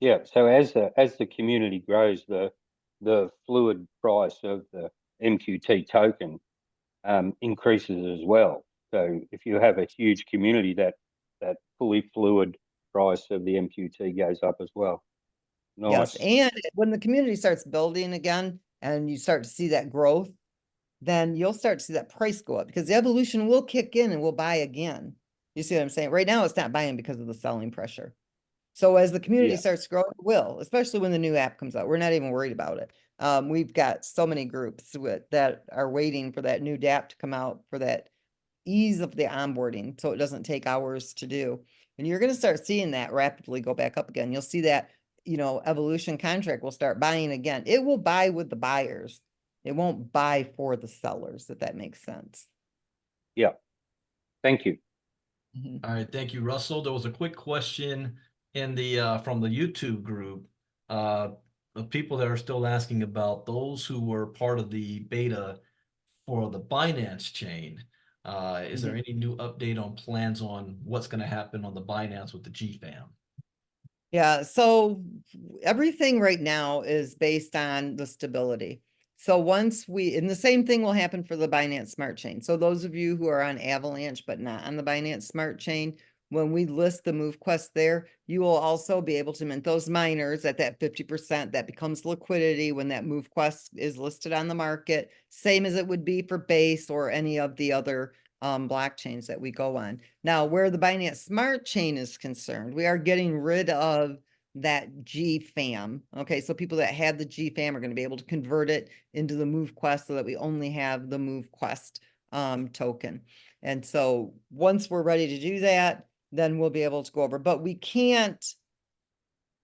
Yeah. So as the community grows, the fluid price of the MQT token increases as well. So if you have a huge community, that fully fluid price of the MQT goes up as well. Yes, Nice. and when the community starts building again and you start to see that growth, then you'll start to see that price go up, because the evolution will kick in and we'll buy again. You see what I'm saying? Right now, it's not buying because of the selling pressure. So as the community Yeah. starts to grow, it will, especially when the new app comes out. We're not even worried about it. We've got so many groups that are waiting for that new app to come out, for that ease of the onboarding, so it doesn't take hours to do. And you're going to start seeing that rapidly go back up again. You'll see that, evolution contract will start buying again. It will buy with the buyers. It won't buy for the sellers, if that makes sense. Yeah. Thank you. All right, thank you, Russell. There was a quick question in the from the YouTube group of people that are still asking about those who were part of the beta for the Binance chain. Is there any new update on plans on what's going to happen on the Binance with the GFAM? Yeah, so everything right now is based on the stability. So once and the same thing will happen for the Binance Smart Chain. So those of you who are on Avalanche but not on the Binance Smart Chain, when we list the MoveQuest there, you will also be able to mint those miners at that 50%. That becomes liquidity when that MoveQuest is listed on the market, same as it would be for Base or any of the other blockchains that we go on. Now, where the Binance Smart Chain is concerned, we are getting rid of that GFAM. Okay, so people that have the GFAM are going to be able to convert it into the MoveQuest so that we only have the MoveQuest token. And so once we're ready to do that, then we'll be able to go over. But we can't,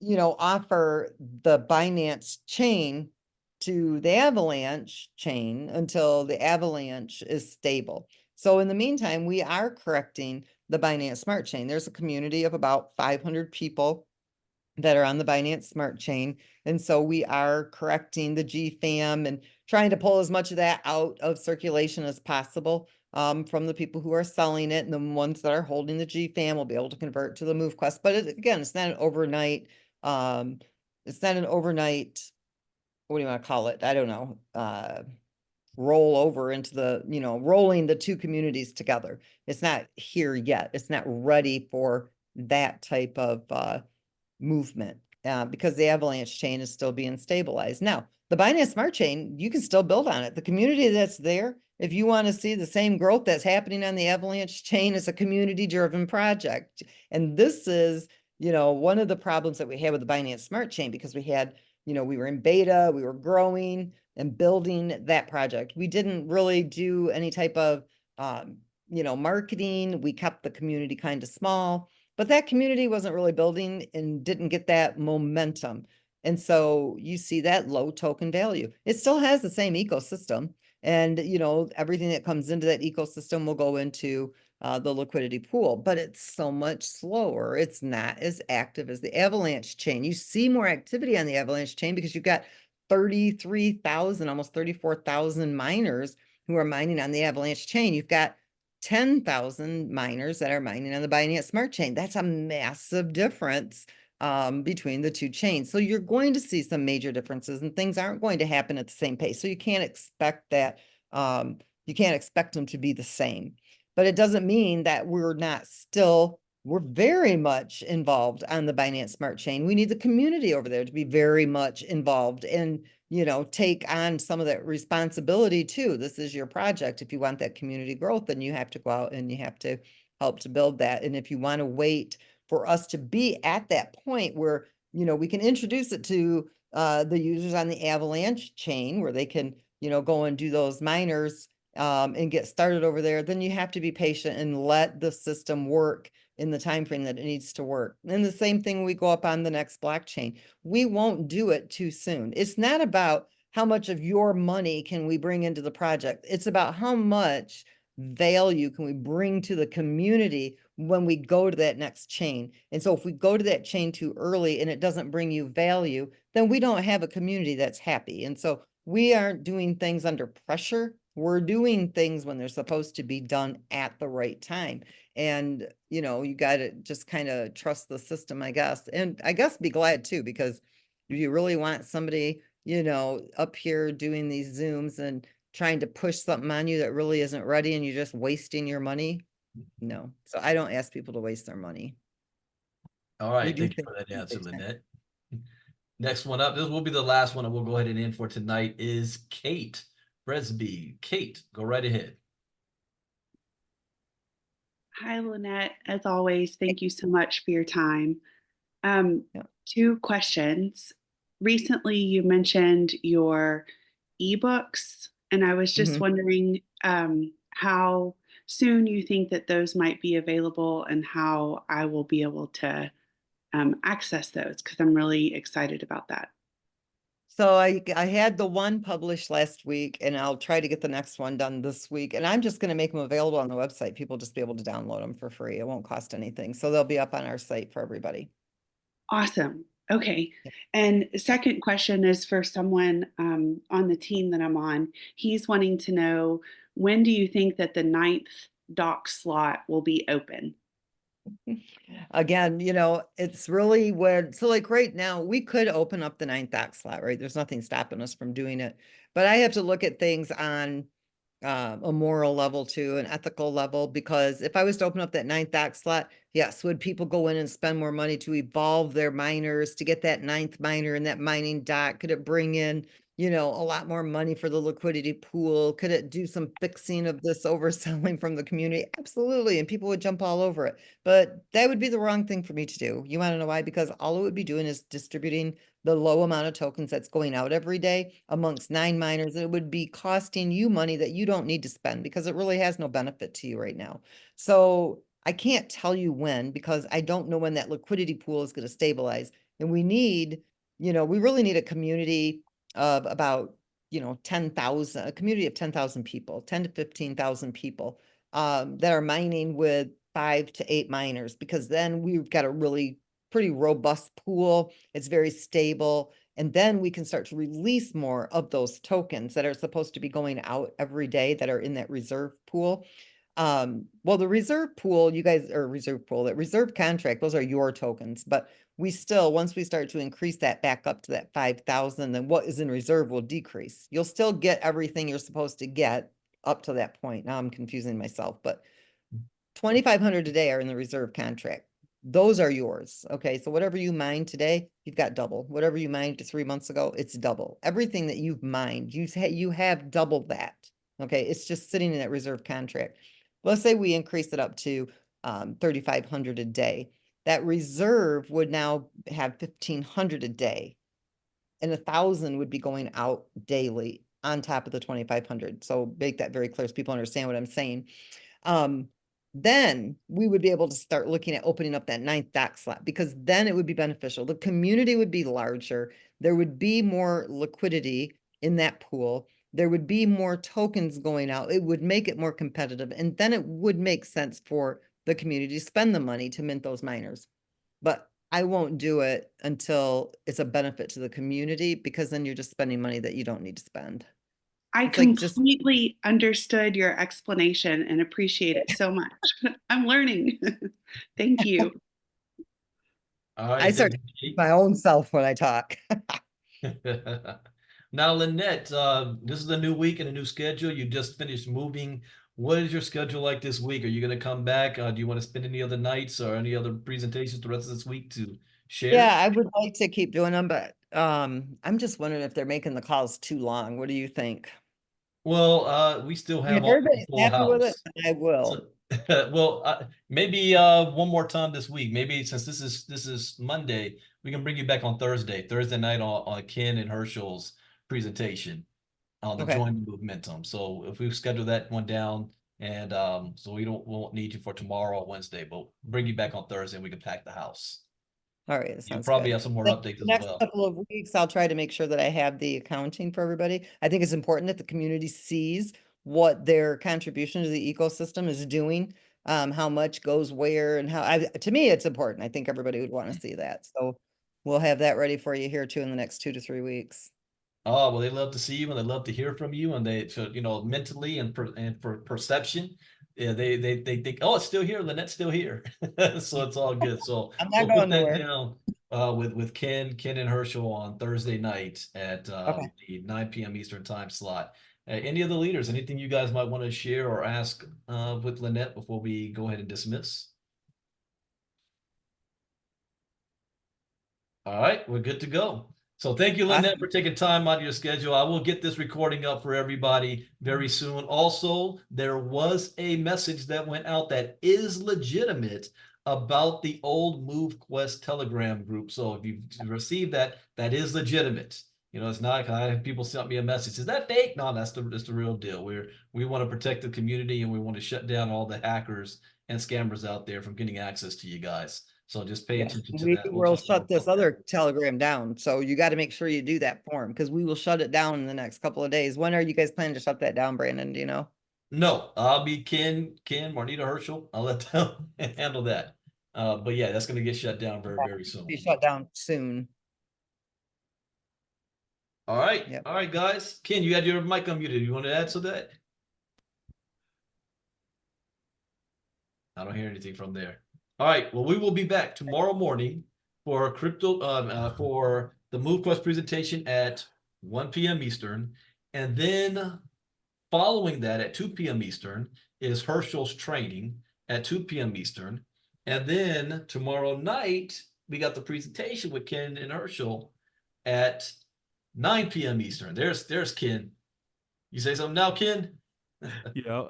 offer the Binance chain to the Avalanche chain until the Avalanche is stable. So in the meantime, we are correcting the Binance Smart Chain. There's a community of about 500 people that are on the Binance Smart Chain. And so we are correcting the GFAM and trying to pull as much of that out of circulation as possible from the people who are selling it. And the ones that are holding the GFAM will be able to convert to the MoveQuest. But again, it's not an overnight, what do you want to call it? I don't know. Roll over into the, rolling the two communities together. It's not here yet. It's not ready for that type of movement because the Avalanche chain is still being stabilized. Now, the Binance Smart Chain, you can still build on it. The community that's there, if you want to see the same growth that's happening on the Avalanche chain, is a community-driven project. And this is, one of the problems that we had with the Binance Smart Chain, because we had, we were in beta, we were growing and building that project. We didn't really do any type of, marketing. We kept the community kind of small, but that community wasn't really building and didn't get that momentum. And so you see that low token value. It still has the same ecosystem, and, everything that comes into that ecosystem will go into the liquidity pool, but it's so much slower. It's not as active as the Avalanche chain. You see more activity on the Avalanche chain because you've got 33,000, almost 34,000 miners who are mining on the Avalanche chain. You've got 10,000 miners that are mining on the Binance Smart Chain. That's a massive difference between the two chains. So you're going to see some major differences, and things aren't going to happen at the same pace. So you can't expect that. You can't expect them to be the same. But it doesn't mean that we're very much involved on the Binance Smart Chain. We need the community over there to be very much involved and, take on some of that responsibility too. This is your project. If you want that community growth, then you have to go out and you have to help to build that. And if you want to wait for us to be at that point where, we can introduce it to the users on the Avalanche chain where they can, go and do those miners and get started over there, then you have to be patient and let the system work in the time frame that it needs to work. And the same thing when we go up on the next blockchain. We won't do it too soon. It's not about how much of your money can we bring into the project. It's about how much value can we bring to the community when we go to that next chain. And so if we go to that chain too early and it doesn't bring you value, then we don't have a community that's happy. And so we aren't doing things under pressure. We're doing things when they're supposed to be done at the right time. And, you got to just kind of trust the system, I guess. And I guess be glad too, because if you really want somebody, up here doing these Zooms and trying to push something on you that really isn't ready and you're just wasting your money, no. So I don't ask people to waste their money. All right. Thank you for that answer, Lynette. Next one up, this will be the last one, and we'll go ahead and end for tonight, is Kate Bresby. Kate, go right ahead. Hi, Lynette. As always, thank you so much for your time. Two questions. Recently, you mentioned your ebooks, and I was just wondering how soon you think that those might be available and how I will be able to access those, because I'm really excited about that. So I had the one published last week, and I'll try to get the next one done this week. And I'm just going to make them available on the website. People just be able to download them for free. It won't cost anything. So they'll be up on our site for everybody. Awesome. Okay. And second question is for someone on the team that I'm on. He's wanting to know, when do you think that the 9th dock slot will be open? Again, it's really so like right now, we could open up the 9th dock slot, right? There's nothing stopping us from doing it. But I have to look at things on a moral level too, an ethical level, because if I was to open up that 9th dock slot, yes, would people go in and spend more money to evolve their miners to get that 9th miner in that mining dock? Could it bring in, a lot more money for the liquidity pool? Could it do some fixing of this overselling from the community? Absolutely. And people would jump all over it. But that would be the wrong thing for me to do. You want to know why? Because all it would be doing is distributing the low amount of tokens that's going out every day amongst 9 miners. It would be costing you money that you don't need to spend because it really has no benefit to you right now. So I can't tell you when, because I don't know when that liquidity pool is going to stabilize. And we really need a community of about, 10,000, a community of 10,000 people, 10 to 15,000 people that are mining with 5 to 8 miners, because then we've got a really pretty robust pool. It's very stable. And then we can start to release more of those tokens that are supposed to be going out every day that are in that reserve pool. Well, the reserve pool, that reserve contract, those are your tokens, but we still, once we start to increase that back up to that 5,000, then what is in reserve will decrease. You'll still get everything you're supposed to get up to that point. Now I'm confusing myself, but 2,500 a day are in the reserve contract. Those are yours. Okay. So whatever you mined today, you've got double. Whatever you mined 3 months ago, it's double. Everything that you've mined, you have double that. Okay. It's just sitting in that reserve contract. Let's say we increase it up to 3,500 a day. That reserve would now have 1,500 a day, and 1,000 would be going out daily on top of the 2,500. So make that very clear so people understand what I'm saying. Then we would be able to start looking at opening up that 9th dock slot, because then it would be beneficial. The community would be larger. There would be more liquidity in that pool. There would be more tokens going out. It would make it more competitive. And then it would make sense for the community to spend the money to mint those miners. But I won't do it until it's a benefit to the community, because then you're just spending money that you don't need to spend. I It's like just completely understood your explanation and appreciate it so much. I'm learning. Thank you. All right. I start my own self when I talk. Now, Lynette, this is a new week and a new schedule. You just finished moving. What is your schedule like this week? Are you going to come back? Do you want to spend any other nights or any other presentations the rest of this week to share? Yeah, I would like to keep doing them, but I'm just wondering if they're making the calls too long. What do you think? Well, we still If have all everybody's full happy with it, house. then I will. So, well, maybe one more time this week. Maybe since this is Monday, we can bring you back on Thursday night on Ken and Herschel's presentation on the Okay. joint momentum. So if we schedule that one down, and so we won't need you for tomorrow or Wednesday, but bring you back on Thursday and we can pack the house. All right, that You sounds probably good. have some more The updates as next well. couple of weeks, I'll try to make sure that I have the accounting for everybody. I think it's important that the community sees what their contribution to the ecosystem is doing, how much goes where, and to me, it's important. I think everybody would want to see that. So we'll have that ready for you here too in the next 2 to 3 weeks. Oh, well, they love to see you and they love to hear from you, and mentally and for perception, yeah, they think, oh, it's still here, Lynette's still here. So it's all good. So I'm not we'll put going that nowhere. down with Ken and Herschel on Thursday night at Okay. the 9 p.m. Eastern time slot. Any of the leaders, anything you guys might want to share or ask with Lynette before we go ahead and dismiss? All right, we're good to go. So thank you, Lynette, for taking time out of your schedule. I will get this recording up for everybody very soon. Also, there was a message that went out that is legitimate about the old MoveQuest Telegram group. So if you've received that, that is legitimate. It's not, I have people sent me a message. Is that fake? No, that's the real deal. We want to protect the community and we want to shut down all the hackers and scammers out there from getting access to you guys. So just pay attention to We that. will shut this other Telegram down. So you got to make sure you do that for them, because we will shut it down in the next couple of days. When are you guys planning to shut that down, Brandon? Do you know? No, I'll be Ken, Marnita Herschel. I'll let them handle that. But yeah, that's going to get shut down very, very soon. Be shut down soon. All right. Yep. All right, guys. Ken, you had your mic unmuted. You want to add to that? I don't hear anything from there. All right. Well, we will be back tomorrow morning for for the MoveQuest presentation at 1 p.m. Eastern. And then following that at 2 p.m. Eastern is Herschel's training at 2 p.m. Eastern. And then tomorrow night, we got the presentation with Ken and Herschel at 9 p.m. Eastern. There's Ken. You say something now, Ken? Yeah,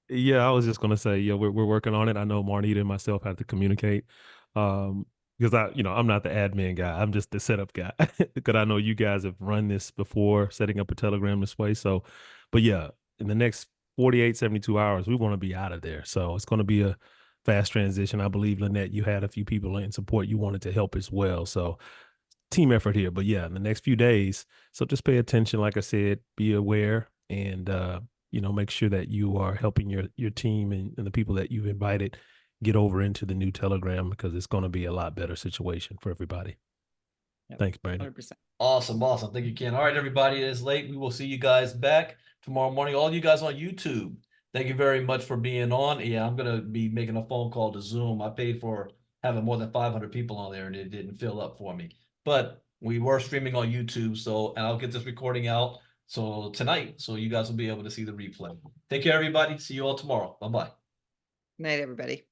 yeah. I was just gonna say, yeah, we're working on it. I know Marnita and myself have to communicate, because I'm not the admin guy. I'm just the setup guy. Because I know you guys have run this before, setting up a Telegram this way. So, but yeah, in the next 48, 72 hours, we want to be out of there. So it's going to be a fast transition. I believe, Lynette, you had a few people in support you wanted to help as well. So team effort here. But yeah, in the next few days. So just pay attention. Like I said, be aware and make sure that you are helping your team and the people that you've invited get over into the new Telegram, because it's going to be a lot better situation for everybody. Yep, Thanks, Brandon. 100%. Awesome. Thank you, Ken. All right, everybody, it is late. We will see you guys back tomorrow morning. All you guys on YouTube, thank you very much for being on. Yeah, I'm going to be making a phone call to Zoom. I paid for having more than 500 people on there, and it didn't fill up for me. But we were streaming on YouTube, and I'll get this recording out tonight, so you guys will be able to see the replay. Take care, everybody. See you all tomorrow. Bye-bye. Night, everybody.